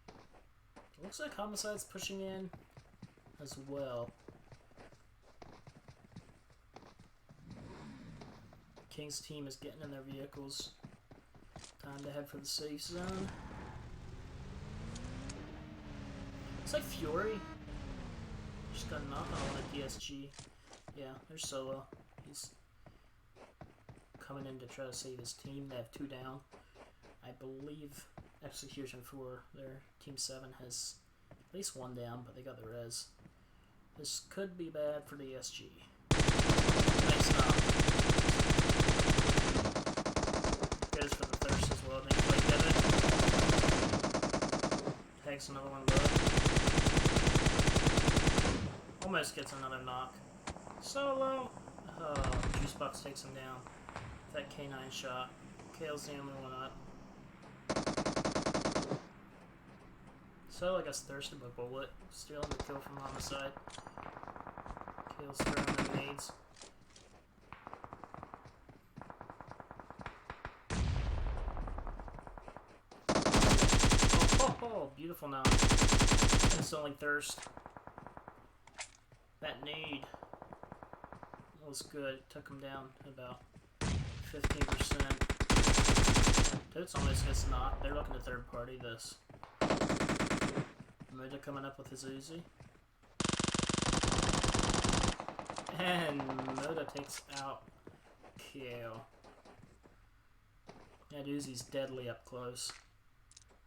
It looks like Homicide's pushing in as well. King's team is getting in their vehicles. Time to head for the safe zone. Looks like Fury just got knocked on a DSG. Yeah, there's Solo. He's coming in to try to save his team. They have 2 down. I believe Execution for their Team 7 has at least 1 down, but they got the res. This could be bad for the SG. Nice knock. Goes for the thirst as well. They play it. Takes another one low. Almost gets another knock. Solo! Oh, Juicebox takes him down. That K9 shot. Kale's the only one up. Solo gets thirsted by Bullet. Stealing the kill from Homicide. Kale's throwing the nades. Oh, beautiful knock. It's only thirst. That nade was good. Took him down about 15%. Totes almost gets knocked. They're looking to third party this. Moda coming up with his Uzi. And Moda takes out Kale. That Uzi's deadly up close.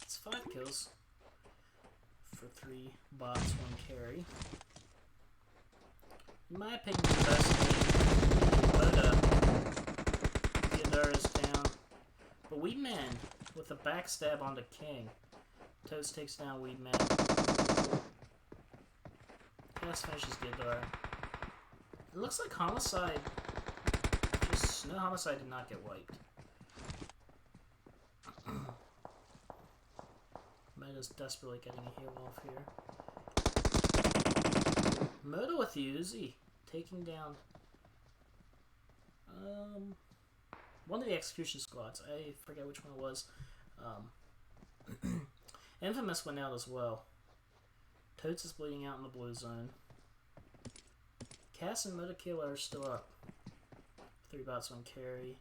It's 5 kills for 3 bots, 1 carry. In my opinion, the best game Moda Theodore is down. But Weedman with a backstab onto King. Toads takes down Weedman. Cast finishes Theodore. It looks like Homicide. No, Homicide did not get wiped. Meta's desperately getting a heal off here. Moto with the Uzi, taking down one of the execution squads. I forget which one it was. Infamous went out as well. Toads is bleeding out in the blue zone. Cass and Motakiller are still up. 3 bots, 1 carry.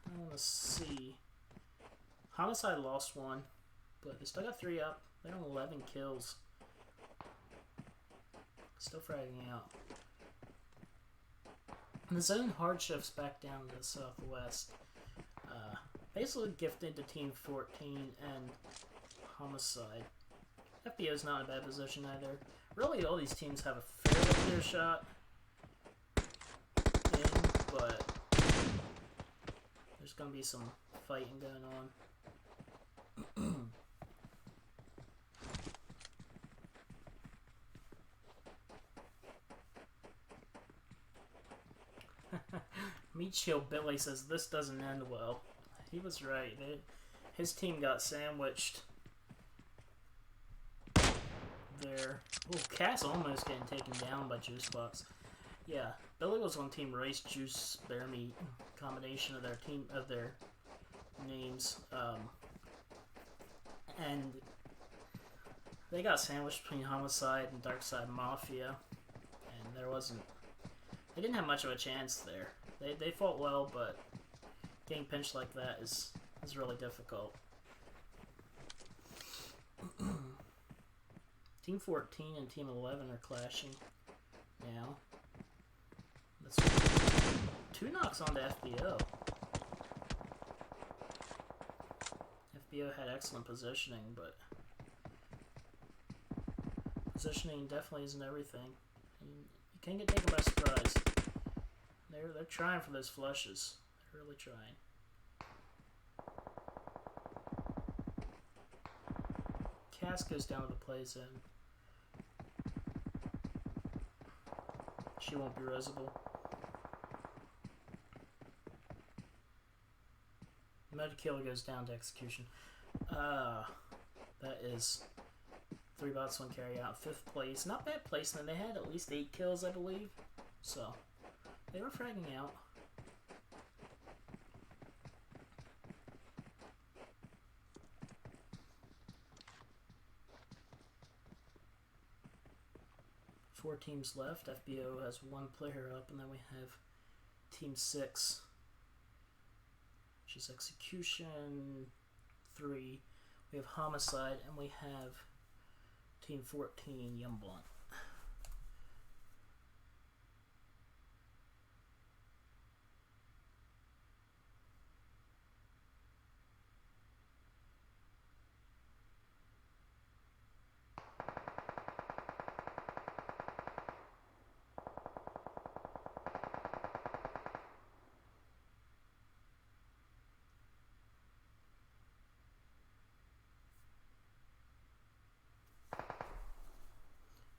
I want to see. Homicide lost 1, but they still got 3 up. They're on 11 kills. Still fragging out. And the zone hardships back down to the southwest. Basically gifted to Team 14 and Homicide. FBO's not in a bad position either. Really, all these teams have a fairly clear shot in, but there's going to be some fighting going on. Meat Shield Billy says this doesn't end well. He was right. His team got sandwiched there. Oh, Cass almost getting taken down by Juicebox. Yeah, Billy was on Team Race, Juice, Bear Meat, combination of their names, and they got sandwiched between Homicide and Darkside Mafia, and they didn't have much of a chance there. They fought well, but getting pinched like that is really difficult. Team 14 and Team 11 are clashing now. That's 2 knocks onto FBO. FBO had excellent positioning, but positioning definitely isn't everything. And you can't get taken by surprise. They're trying for those flushes. They're really trying. Cass goes down to the play zone. She won't be resible. Medkiller goes down to execution. That is 3 bots, 1 carry out. 5th place. Not bad placement. They had at least 8 kills, I believe. So, they were fragging out. Four teams left. FBO has 1 player up, and then we have Team 6, which is Execution 3. We have Homicide, and we have Team 14, Young Blunt.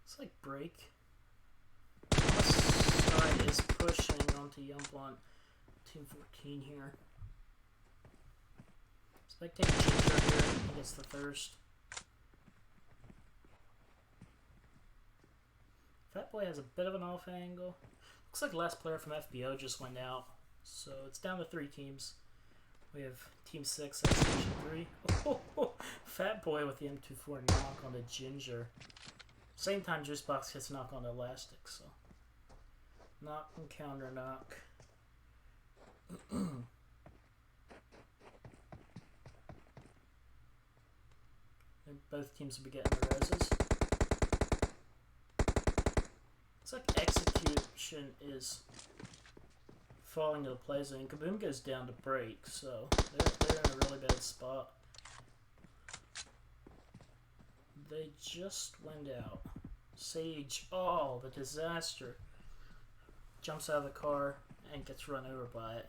It's like break. Homicide is pushing onto Youngblunt. Team 14 here. Spectating Ginger here. He gets the thirst. Fat Boy has a bit of an off angle. Looks like the last player from FBO just went out. So it's down to 3 teams. We have Team 6, Execution 3. Oh, Fat Boy with the M24 knock on the Ginger. Same time Juicebox hits knock on the Elastic, so. Knock and counter knock. Both teams will be getting the roses. Looks like Execution is falling to the play zone. Kaboom goes down to break, so they're in a really bad spot. They just went out. Sage, oh, the disaster. Jumps out of the car and gets run over by it.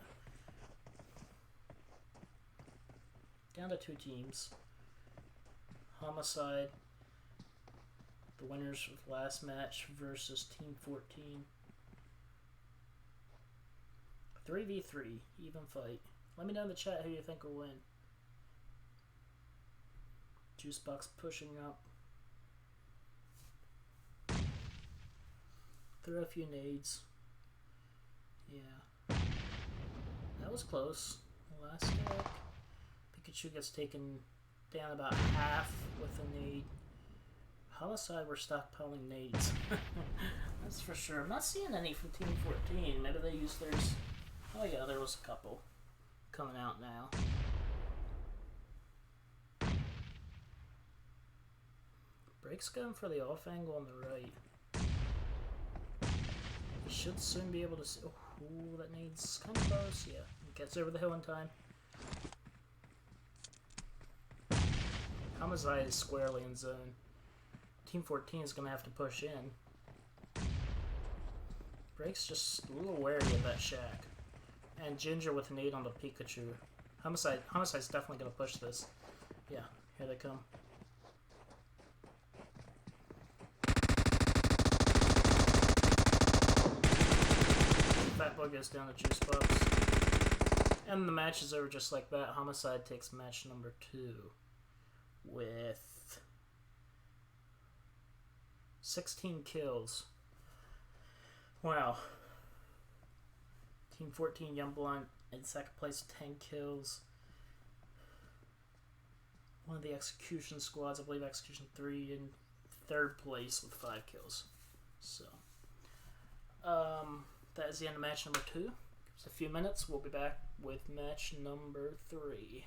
down to 2 teams. Homicide, the winners of last match versus Team 14. 3v3, even fight. Let me know in the chat who you think will win. Juicebox pushing up. Throw a few nades. Yeah. That was close. Last kick. Pikachu gets taken down about half with a nade. Homicide, we're stockpiling nades. That's for sure. I'm not seeing any from Team 14. Maybe they used theirs. Oh yeah, there was a couple coming out now. Brake's going for the off angle on the right. He should soon be able to see. Oh, that needs kind of close. Yeah, he gets over the hill in time. Homicide is squarely in zone. Team 14 is going to have to push in. Brake's just a little wary of that shack. And Ginger with an 8 on the Pikachu. Homicide's definitely going to push this. Yeah, here they come. Fat Boy goes down to Juice Box. And the match is over just like that. Homicide takes match number 2 with 16 kills. Wow. Team 14, Youngblunt in second place, 10 kills. One of the Execution squads, I believe Execution 3, in third place with 5 kills. So, that is the end of match number 2. Just a few minutes, we'll be back with match number 3.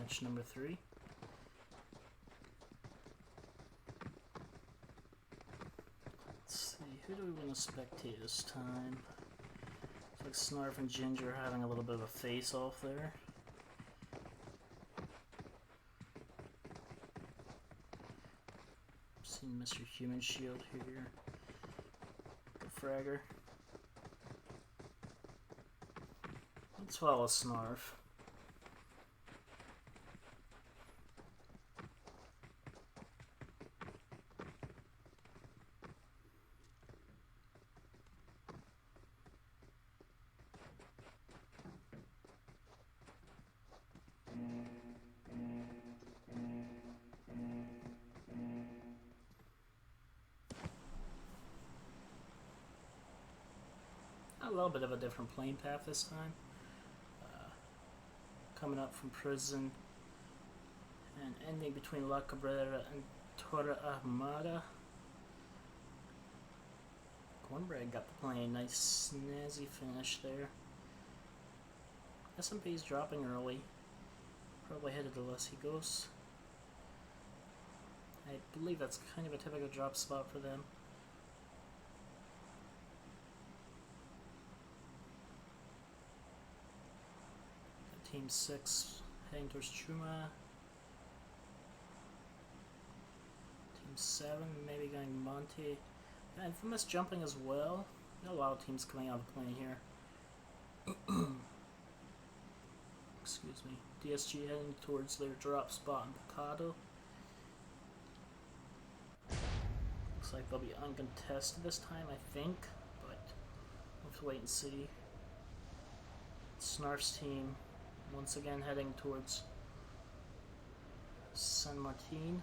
match number 3. Let's see, who do we want to spectate this time? Looks like Snarf and Ginger having a little bit of a face-off there. Seen Mr. Human Shield here. Good fragger. Let's follow Snarf. A little bit of a different playing path this time. Coming up from prison and ending between La Cabrera and Torre Ahumada. Cornbread got the plane. Nice snazzy finish there. SMP's dropping early. Probably headed to Los Higos. I believe that's kind of a typical drop spot for them. Team 6 heading towards Chuma. Team 7 maybe going Monte. And Infamous jumping as well. There are a lot of teams coming out of the plane here. Excuse me. DSG heading towards their drop spot in Picado. Looks like they'll be uncontested this time, I think, but we'll have to wait and see. Snarf's team once again heading towards San Martin,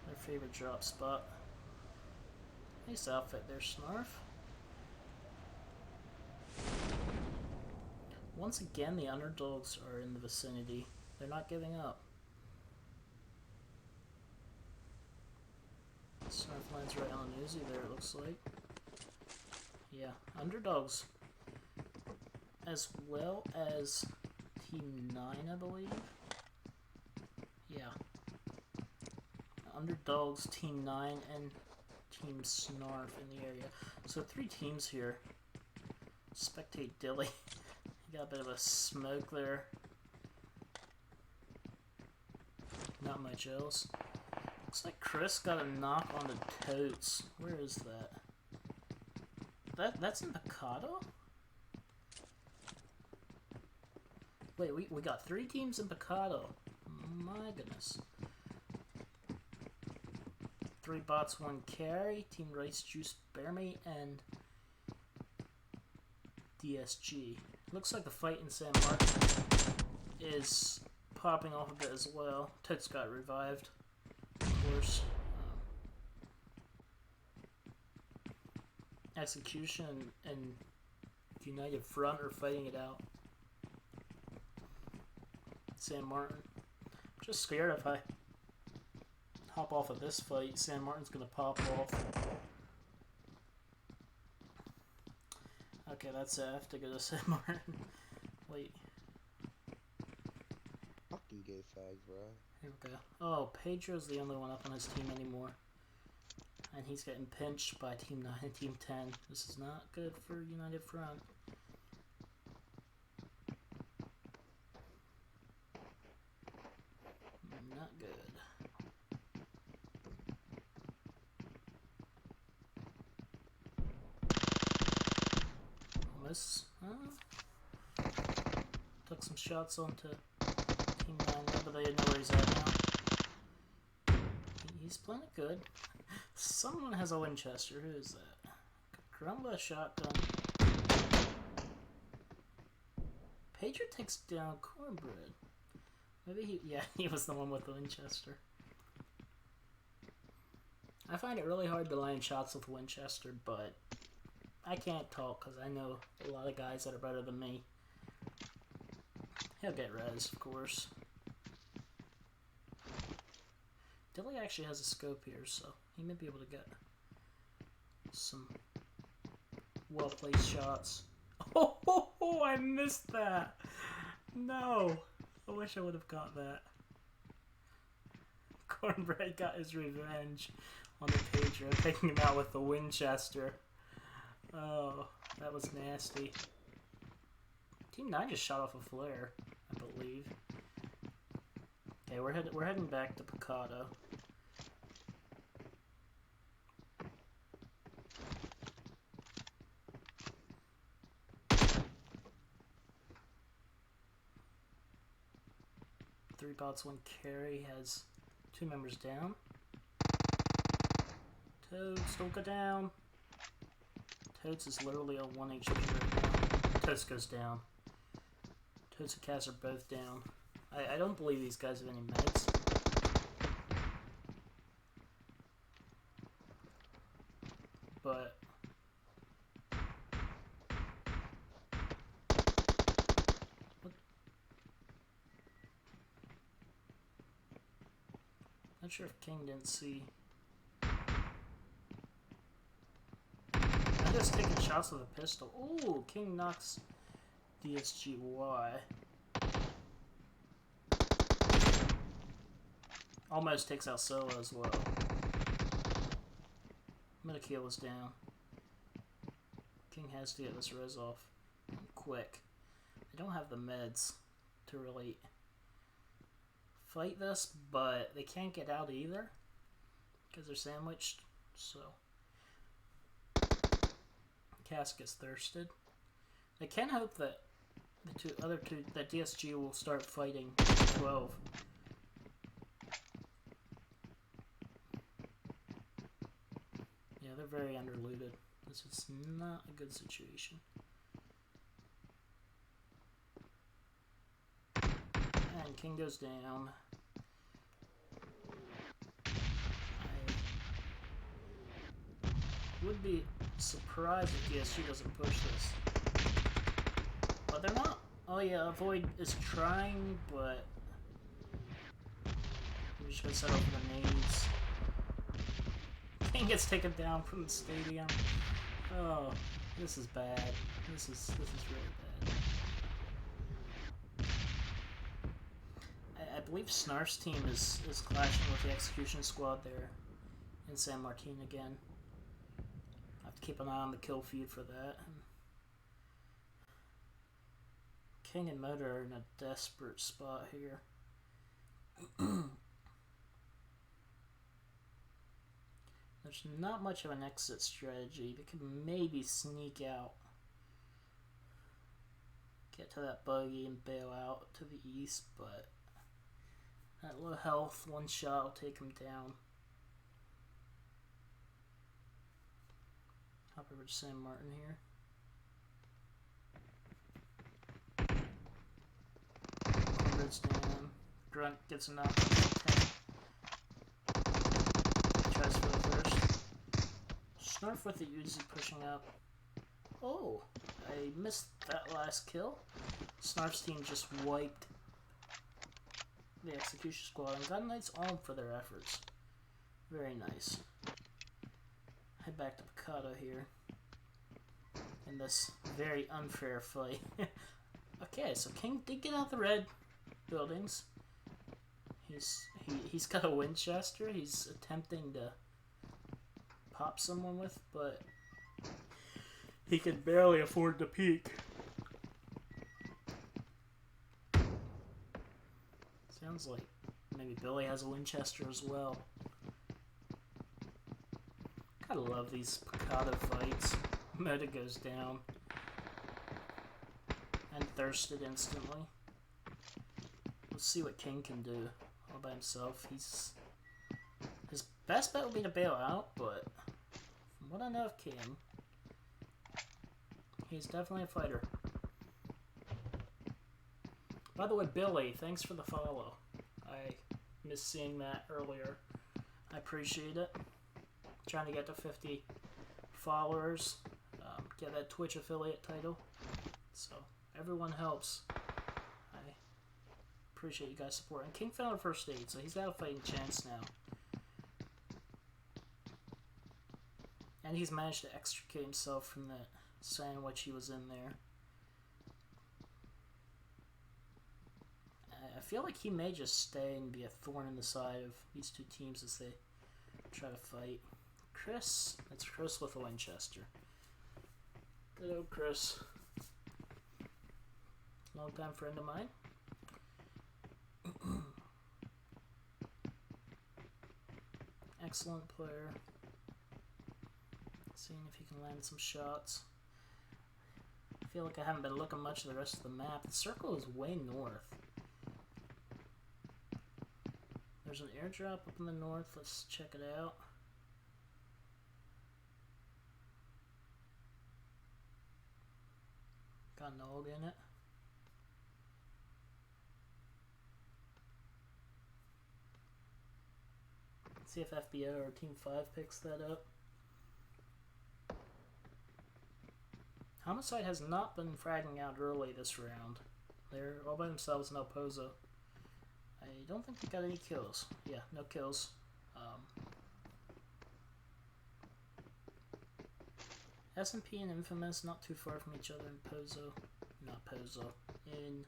their favorite drop spot. Nice outfit there, Snarf. Once again, the underdogs are in the vicinity. They're not giving up. Snarf lands right on Uzi there, it looks like. Yeah, underdogs. As well as Team 9, I believe. Yeah. Underdogs, Team 9, and Team Snarf in the area. So 3 teams here. Spectate Dilly. He got a bit of a smoke there. Not much else. Looks like Chris got a knock on the totes. Where is that? That's in Picado? Wait, we got 3 teams in Picado. My goodness. 3 bots, 1 carry. Team Rice Juice, Bearmate, and DSG. Looks like the fight in San Martin is popping off a bit as well. Toots got revived, of course. Execution and United Front are fighting it out. San Martin. I'm just scared if I hop off of this fight, San Martin's gonna pop off. Okay, that's it. I have to go to San Martin. Wait. Fucking gay fag, bro. Here we go. Oh, Pedro's the only one up on his team anymore. And he's getting pinched by Team 9 and Team 10. This is not good for United Front. Not good. Miss. Took some shots onto Team 9 there, but they didn't know where he's at now. He's playing it good. Someone has a Winchester. Who is that? Grumba shotgun. Pedro takes down Cornbread. Maybe he was the one with the Winchester. I find it really hard to land shots with Winchester, but I can't talk because I know a lot of guys that are better than me. He'll get res, of course. Dilly actually has a scope here, so he may be able to get some well-placed shots. Oh, I missed that! No! I wish I would have got that. Cornbread got his revenge on the Pedro, taking him out with the Winchester. Oh, that was nasty. Team 9 just shot off a flare, I believe. Okay, we're heading back to Picado. Three bots, one carry, has 2 members down. Toads, don't go down. Toads is literally a 1 HP right now. Toads goes down. Toads and Cass are both down. I don't believe these guys have any meds. But what? Not sure if King didn't see. I'm just taking shots with a pistol. Ooh, King knocks DSGY. Almost takes out Solo as well. Medikeel was down. King has to get this res off quick. I don't have the meds to really fight this, but they can't get out either because they're sandwiched. So Cass gets thirsted. I can hope that the other two, that DSG will start fighting 12. Yeah, they're very underlooted. This is not a good situation. And King goes down. I would be surprised if DSG doesn't push this. But they're not. Oh yeah, Void is trying, but we're just gonna set up for the nades. King gets taken down from the stadium. Oh, this is bad. This is really bad. I believe Snarf's team is clashing with the Execution Squad there in San Martin again. I have to keep an eye on the kill feed for that. King and Motor are in a desperate spot here. There's not much of an exit strategy. They could maybe sneak out, get to that buggy and bail out to the east, but at low health, one shot will take him down. Hop over to San Martin here. Cornbread's down. Grunt gets a knock on 10. Tries for the first. Snarf with the Uzi pushing up. Oh, I missed that last kill. Snarf's team just wiped the Execution Squad and got a nice arm for their efforts. Very nice. Head back to Picado here in this very unfair fight. Okay, so King did get out the red buildings. He's got a Winchester. He's attempting to pop someone with, but he can barely afford to peek. Sounds like maybe Billy has a Winchester as well. Gotta love these Picado fights. Moda goes down and thirsted instantly. Let's see what King can do all by himself. His best bet would be to bail out, but from what I know of King, he's definitely a fighter. By the way, Billy, thanks for the follow. I missed seeing that earlier. I appreciate it. Trying to get to 50 followers, get that Twitch affiliate title. So everyone helps. I appreciate you guys supporting. King found a first aid, so he's got a fighting chance now. And he's managed to extricate himself from that sandwich he was in there. I feel like he may just stay and be a thorn in the side of these two teams as they try to fight. Chris. That's Chris with a Winchester. Good old Chris. Long-time friend of mine. Excellent player. Seeing if he can land some shots. I feel like I haven't been looking much at the rest of the map. The circle is way north. There's an airdrop up in the north. Let's check it out. Got an AUG in it. See if FBO or Team 5 picks that up. Homicide has not been fragging out early this round. They're all by themselves in El Pozo. I don't think they got any kills. Yeah, no kills. S&P and Infamous not too far from each other in Pozo. Not Pozo. In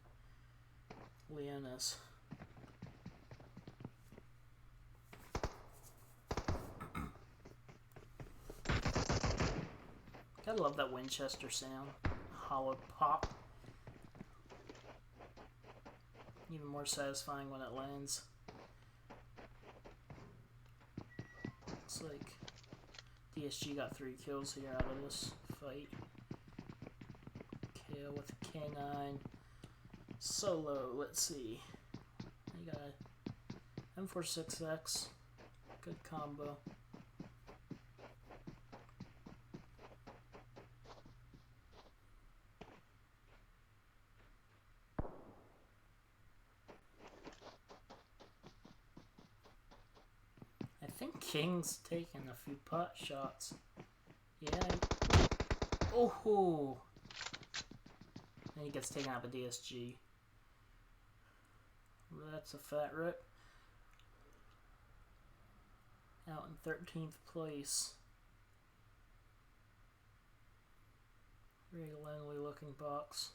Leonis. Gotta love that Winchester sound. Hollow pop. Even more satisfying when it lands. Looks like DSG got 3 kills here out of this fight. KO with a K9. Solo, let's see. You got a M46X. Good combo. I think King's taking a few pot shots. Yeah. Oh! And he gets taken out by DSG. That's a fat rip. Out in 13th place. Very lonely looking box.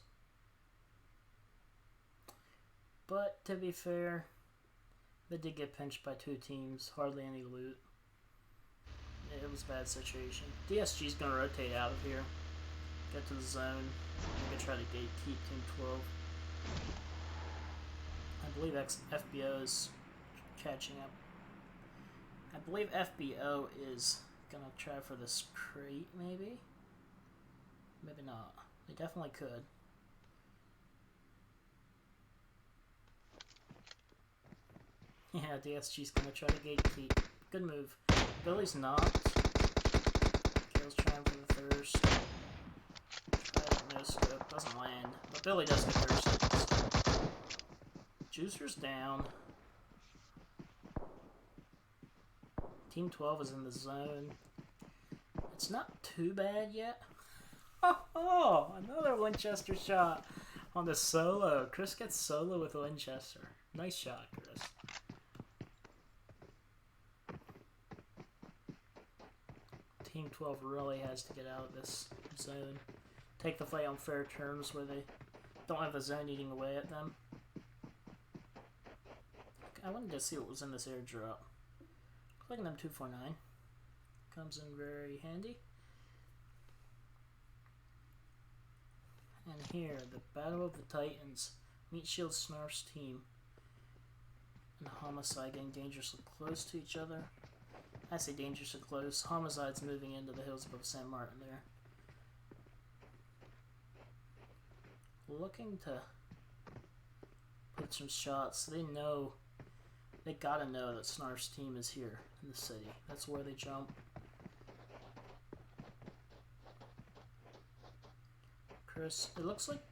But to be fair, they did get pinched by 2 teams. Hardly any loot. It was a bad situation. DSG's going to rotate out of here. Get to the zone. Maybe try to gatekeep Team 12. I believe FBO is catching up. I believe FBO is going to try for this crate, maybe? Maybe not. They definitely could. Yeah, DSG's going to try to gatekeep. Good move. Billy's knocked. Kale's trying for the thirst. Try it, no scope. Doesn't land. But Billy does get thirst. Juicer's down. Team 12 is in the zone. It's not too bad yet. Oh, another Winchester shot on the solo. Chris gets solo with a Winchester. Nice shot, Chris. Team 12 really has to get out of this zone. Take the fight on fair terms where they don't have the zone eating away at them. I wanted to see what was in this airdrop. Looking at M249. Comes in very handy. And here, the Battle of the Titans. Meat Shield Snarf's team. And Homicide getting dangerously close to each other. I say dangerously close. Homicide's moving into the hills above San Martin there. Looking to put some shots. They know, they gotta know that Snarf's team is here in the city. That's where they jump. Chris, it looks like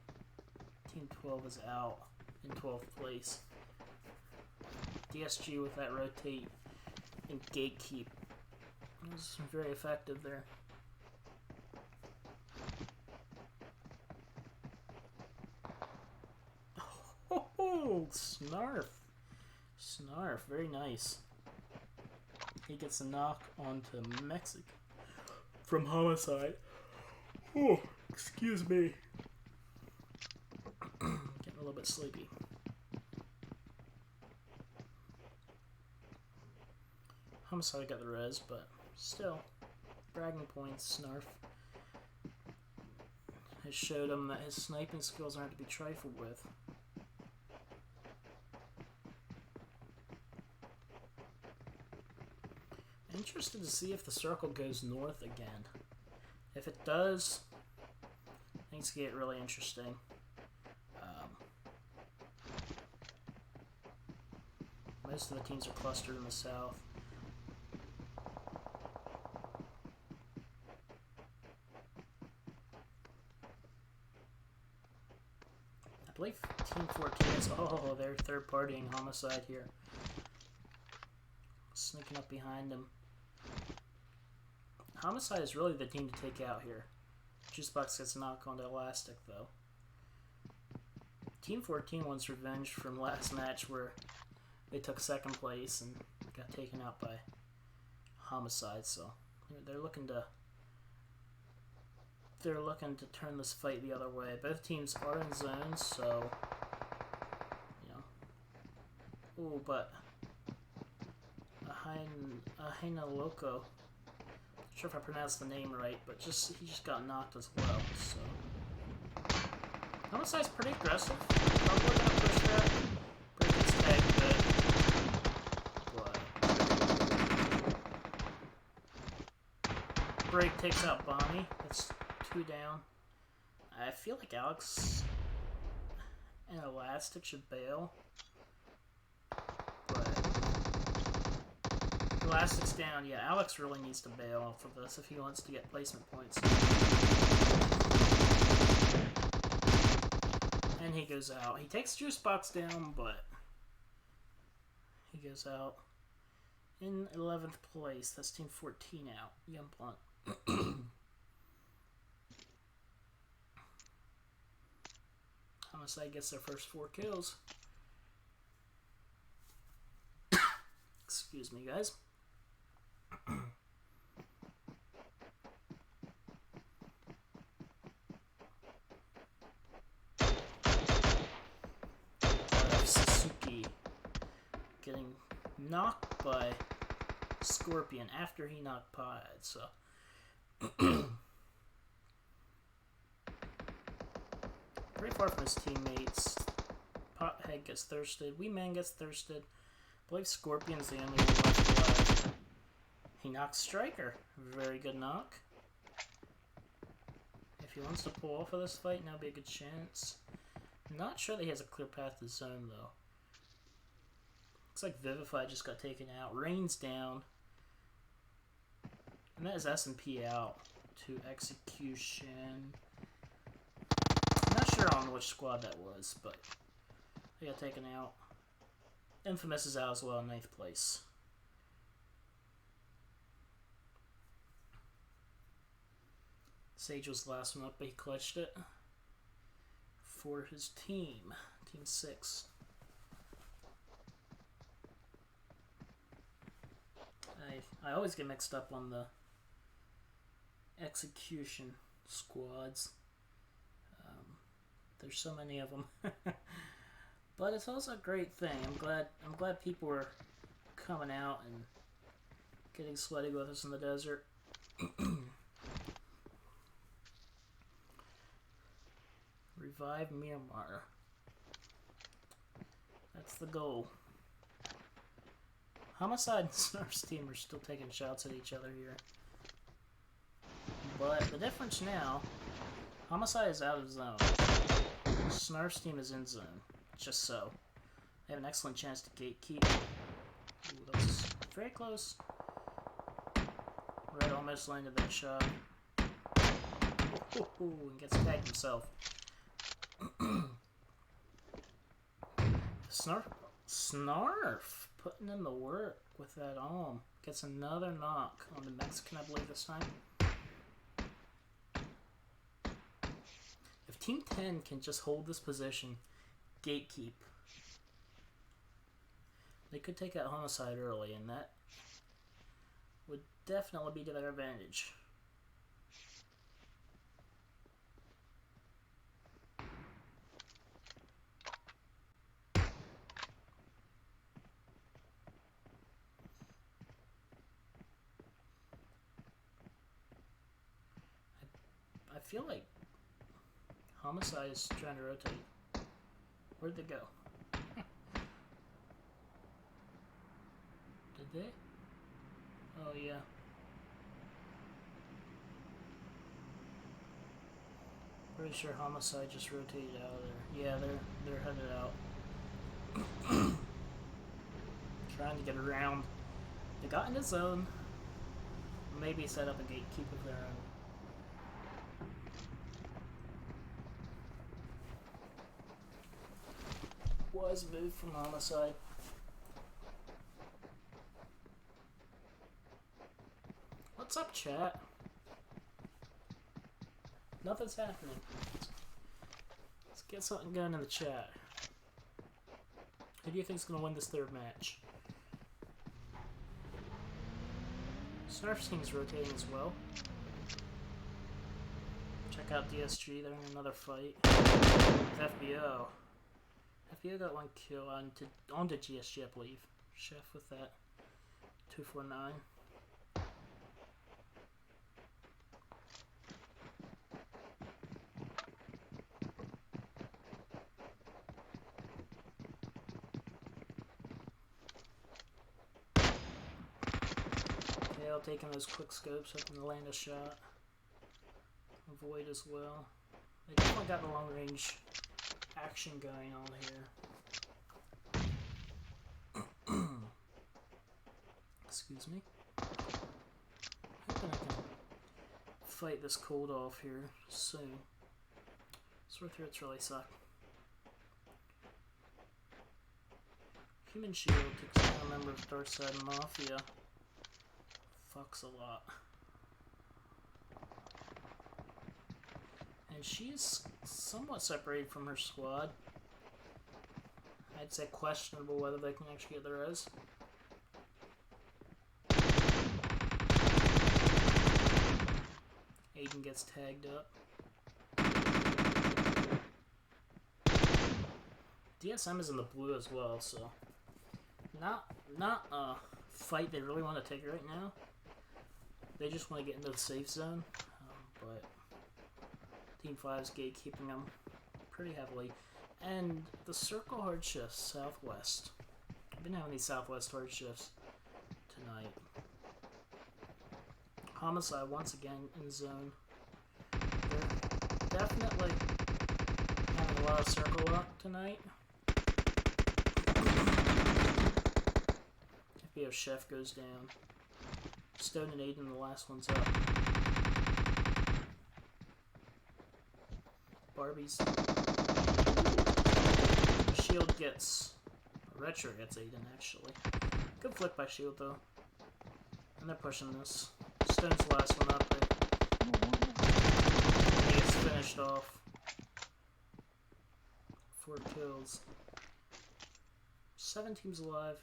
Team 12 is out in 12th place. DSG with that rotate and gatekeep. It was very effective there. Oh, Snarf. Snarf, very nice. He gets a knock onto Mexico from Homicide. Oh, excuse me. Getting a little bit sleepy. Homicide got the res, but still, bragging points, Snarf. It showed him that his sniping skills aren't to be trifled with. Interested to see if the circle goes north again. If it does, things get really interesting. Most of the teams are clustered in the south. I believe Team 14 is... Oh, they're third-partying Homicide here. Sneaking up behind him. Homicide is really the team to take out here. Juicebox gets knocked onto Elastic, though. Team 14 wants revenge from last match where they took second place and got taken out by Homicide, so they're looking to turn this fight the other way. Both teams are in zones, so you know. Ooh, but Ahina Loco. Not sure if I pronounced the name right, but he just got knocked as well. So Homicide's pretty aggressive. Probably gonna push that. Break his tag a bit. But Break takes out Bonnie. That's 2 down. I feel like Alex and Elastic should bail. Elastic's down. Yeah, Alex really needs to bail off of this if he wants to get placement points. And he goes out. He takes Juicebox down, but he goes out in 11th place. That's Team 14 out. Young Blunt. Homicide gets their first 4 kills. Excuse me, guys. Sasuke getting knocked by Scorpion after he knocked Pied, so pretty far from his teammates. Pothead gets thirsted. Wee Man gets thirsted. I believe Scorpion's the only one left alive. He knocks Striker. Very good knock. If he wants to pull off of this fight, now would be a good chance. Not sure that he has a clear path to zone, though. Looks like Vivify just got taken out. Rain's down. And that is S&P out to Execution. I'm not sure on which squad that was, but they got taken out. Infamous is out as well in 9th place. Sage was the last one up, but he clutched it for his team. Team 6. I always get mixed up on the Execution squads. There's so many of them. But it's also a great thing. I'm glad people are coming out and getting sweaty with us in the desert. Revive Miramar. That's the goal. Homicide and Snarf's team are still taking shots at each other here. But the difference now, Homicide is out of zone. Snarf's team is in zone. Just so. They have an excellent chance to gatekeep. Ooh, that was very close. Red almost landed that shot. Ooh, and gets tagged himself. Snarf putting in the work with that arm. Gets another knock on the Mexican, I believe, this time. If Team 10 can just hold this position, gatekeep, they could take out Homicide early, and that would definitely be to their advantage. feel like Homicide is trying to rotate. Where'd they go? Did they? Oh yeah. Pretty sure Homicide just rotated out of there. Yeah, they're headed out. Trying to get around. They got in the zone. Maybe set up a gatekeep of their own. Wise move from Homicide. What's up, chat? Nothing's happening. Let's get something going in the chat. Who do you think's gonna win this third match? Snarf team's rotating as well. Check out DSG, they're in another fight. With FBO. FBO got one kill onto GSG, I believe. Chef with that. 249. Kale taking those quick scopes up and land a shot. Avoid as well. They definitely got the long range action going on here. Excuse me. Hoping I can fight this cold off here soon. Sore throats really suck. Human Shield takes down a member of Darkside Mafia. Fucks a lot. And she is somewhat separated from her squad. I'd say questionable whether they can actually get the res. Aiden gets tagged up. DSM is in the blue as well, so not a fight they really want to take right now. They just want to get into the safe zone, but Team 5's gatekeeping them pretty heavily. And the circle hard shifts southwest. I've been having these southwest hard shifts tonight. Homicide once again in zone. They're definitely having a lot of circle luck tonight. FBO Chef goes down. Stone and Aiden, the last one's up. Barbie's Shield gets Retro gets Aiden actually. Good flick by Shield though. And they're pushing this. Stone's the last one up there. He gets finished off. 4 kills. 7 teams alive.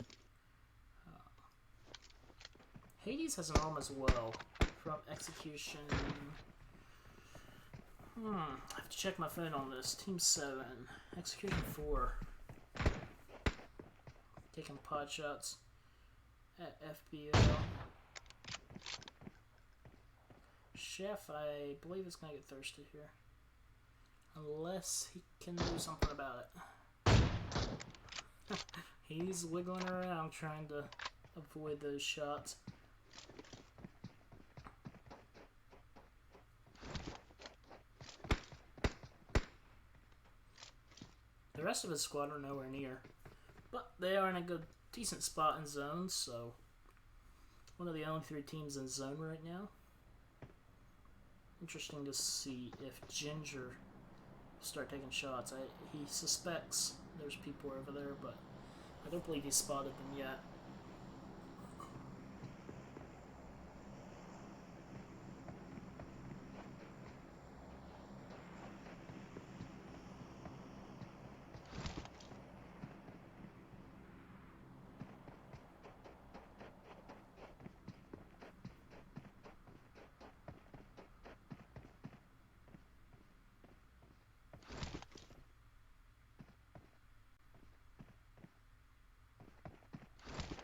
Hades has an arm as well from Execution. I have to check my phone on this. Team 7. Execution 4. Taking pot shots at FBO. Chef, I believe, is going to get thirsty here. Unless he can do something about it. He's wiggling around trying to avoid those shots. The rest of his squad are nowhere near, but they are in a decent spot in zone, so one of the only 3 teams in zone right now. Interesting to see if Ginger will start taking shots. He suspects there's people over there, but I don't believe he's spotted them yet.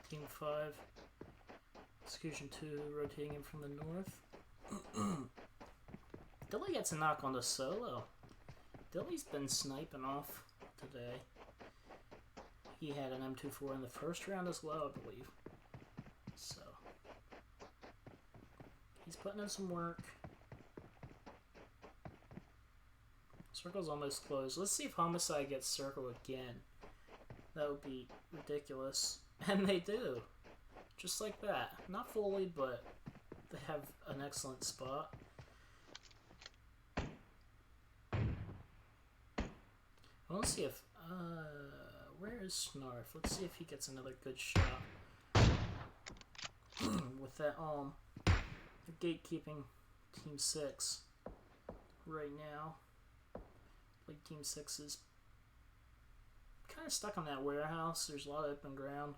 Team 5, Execution 2 rotating in from the north. Dilly gets a knock on the solo. Dilly's been sniping off today. He had an M24 in the first round as well, I believe. So, he's putting in some work. Circle's almost closed. Let's see if Homicide gets Circle again. That would be ridiculous. And they do. Just like that. Not fully, but they have an excellent spot. I want to see if... where is Snarf? Let's see if he gets another good shot. With that, the gatekeeping Team 6 right now. Like Team 6 is kind of stuck on that warehouse. There's a lot of open ground.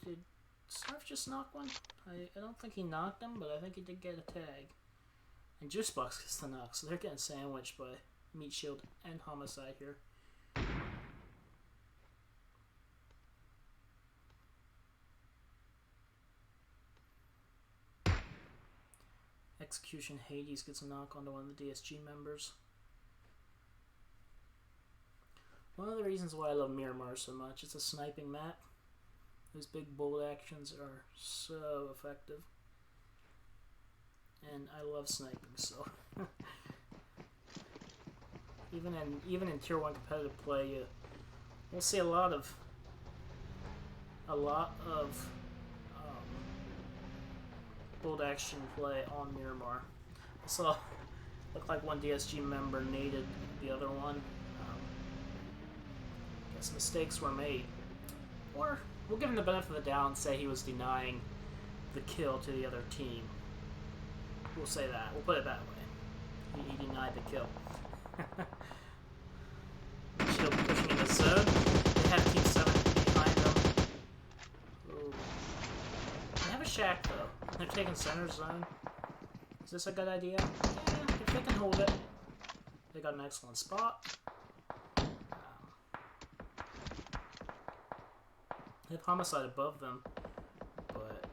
Did Snarf just knock one? I don't think he knocked him, but I think he did get a tag. And Juicebox gets the knock, so they're getting sandwiched by Meat Shield and Homicide here. Execution Hades gets a knock onto one of the DSG members. One of the reasons why I love Miramar so much, it's a sniping map. Those big bold actions are so effective. And I love sniping, so even in Tier 1 competitive play, we'll see a lot of bold action play on Miramar. I saw looked like one DSG member naded the other one. Guess mistakes were made, or we'll give him the benefit of the doubt and say he was denying the kill to the other team. We'll say that. We'll put it that way. He denied the kill. Shield pushing in the zone. They have Team 7 behind them. Ooh. They have a shack though. They're taking center zone. Is this a good idea? Yeah, if they can hold it. They got an excellent spot. They have Homicide above them, but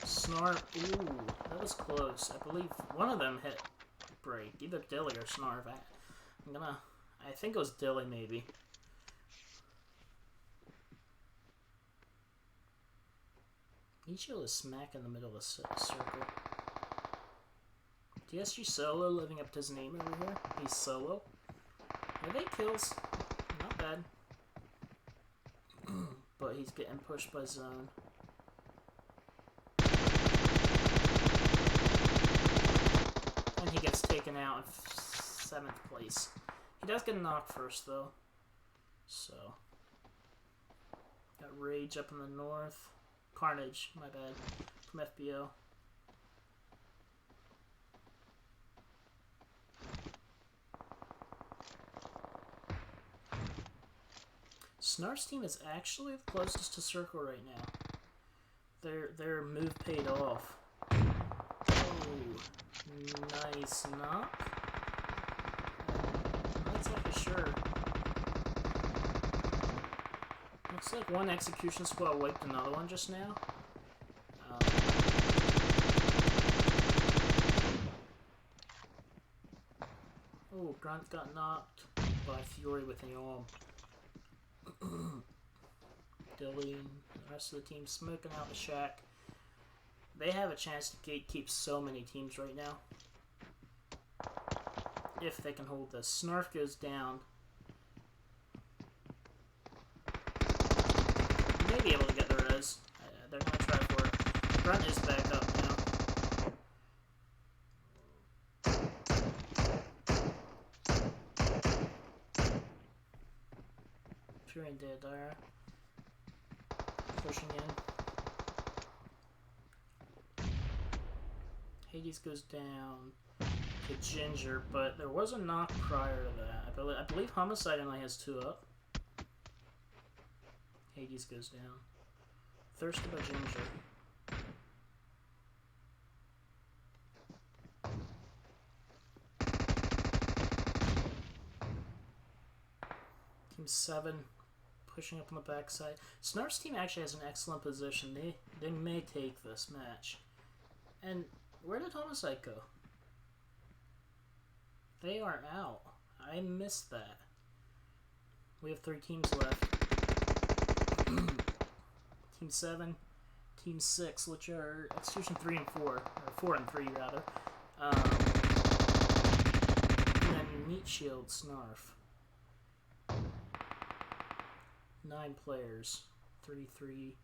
Snarf, ooh, that was close. I believe one of them hit break, either Dilly or Snarf. I think it was Dilly maybe. Ichigo is smack in the middle of the circle. DSG Solo living up to his name over here. He's solo. Are they kills? Not bad. But he's getting pushed by zone. And he gets taken out in 7th place. He does get a knock first though. So. Got Rage up in the north. Carnage, my bad. From FBO. Snarf's team is actually the closest to circle right now. Their move paid off. Oh, nice knock. Not exactly sure. Looks like one execution squad wiped another one just now. Oh, Grunt got knocked by Fury with the arm. Dilly and the rest of the team smoking out the shack. They have a chance to gatekeep so many teams right now. If they can hold this. Snarf goes down. May be able to get the res. They're going to try for it. Grunt is back up now. Fury and Deodara pushing in. Hades goes down to Ginger, but there was a knock prior to that. I believe Homicide only has 2 up. Hades goes down. Thirsty by Ginger. Team 7 pushing up on the backside. Snarf's team actually has an excellent position. They may take this match. And where did Homicide go? They are out. I missed that. We have 3 teams left. Team 7, Team 6, which are Execution 3 and 4, or 4 and 3 rather. And then Meat Shield, Snarf. 9 players. 33.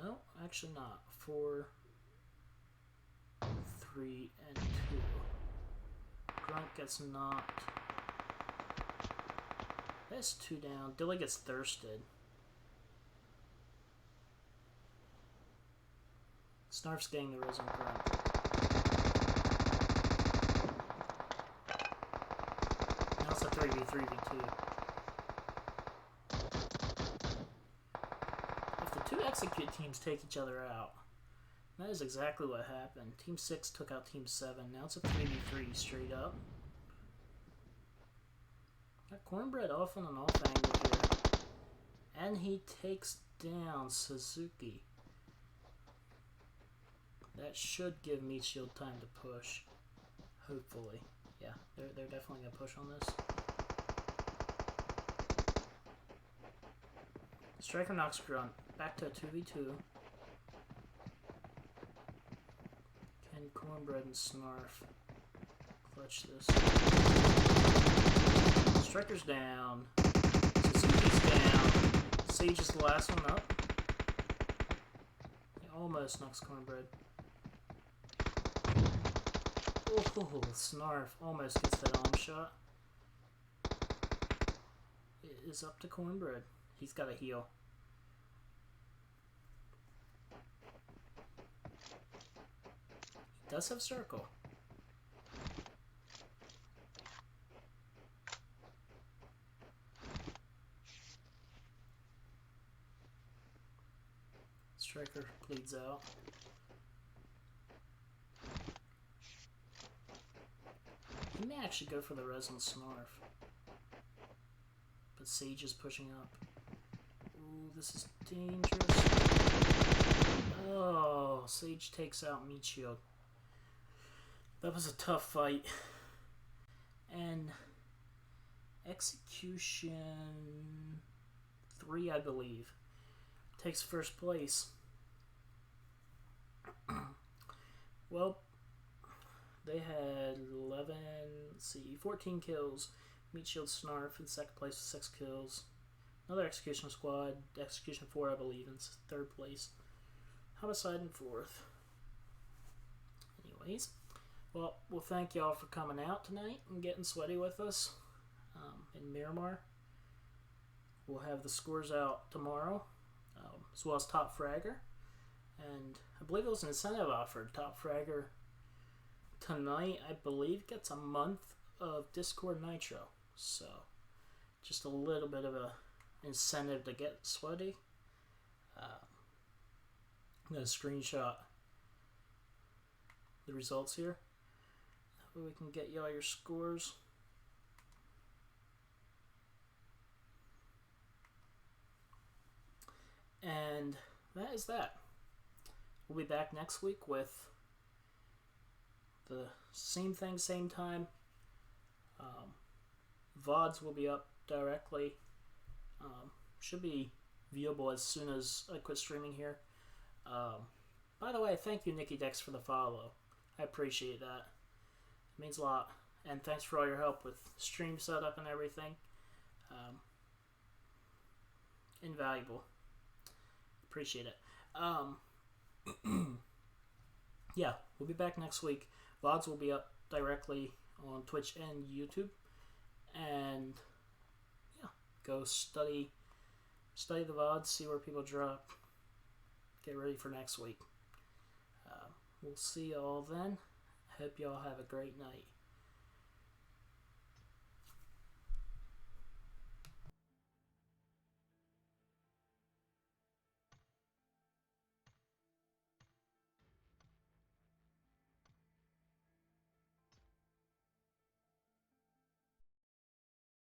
No, actually not. 4, 3, and 2. Grunt gets knocked. That's 2 down. Dilly gets thirsted. Snarf's getting the Risen Grunt. Now it's a 3v3v2. If the 2 Execute teams take each other out, that is exactly what happened. Team 6 took out Team 7. Now it's a 3v3 straight up. Got Cornbread off on an off angle here. And he takes down Suzuki. That should give Meat Shield time to push. Hopefully. Yeah, they're definitely going to push on this. Striker knocks Grunt. Back to a 2v2. Can Cornbread and Snarf clutch this? Striker's down. Suzuki's down. Sage is the last one up. He almost knocks Cornbread. Oh, Snarf almost gets that arm shot. It is up to Cornbread. He's got a heal. He does have circle. Striker bleeds out. He may actually go for the Resin Snarf. But Sage is pushing up. Ooh, this is dangerous. Oh, Sage takes out Meat Shield. That was a tough fight. And Execution 3, I believe, takes first place. Well, they had 14 kills. Meat Shield Snarf in second place with 6 kills. Another Execution squad, Execution 4, I believe, in third place. Homicide in fourth. Anyways, well, we'll thank y'all for coming out tonight and getting sweaty with us in Miramar. We'll have the scores out tomorrow, as well as Top Fragger. And I believe it was an incentive offer. Top Fragger tonight, I believe, gets a month of Discord Nitro. So, just a little bit of a incentive to get sweaty. I'm going to screenshot the results here. That way we can get y'all your scores. And that is that. We'll be back next week with the same thing, same time. VODs will be up directly. Should be viewable as soon as I quit streaming here. By the way, thank you, Nikki Dex, for the follow. I appreciate that. It means a lot. And thanks for all your help with stream setup and everything. Invaluable. Appreciate it. Yeah, we'll be back next week. VODs will be up directly on Twitch and YouTube. And yeah, go study the VODs, see where people drop. Get ready for next week. We'll see y'all then. Hope y'all have a great night.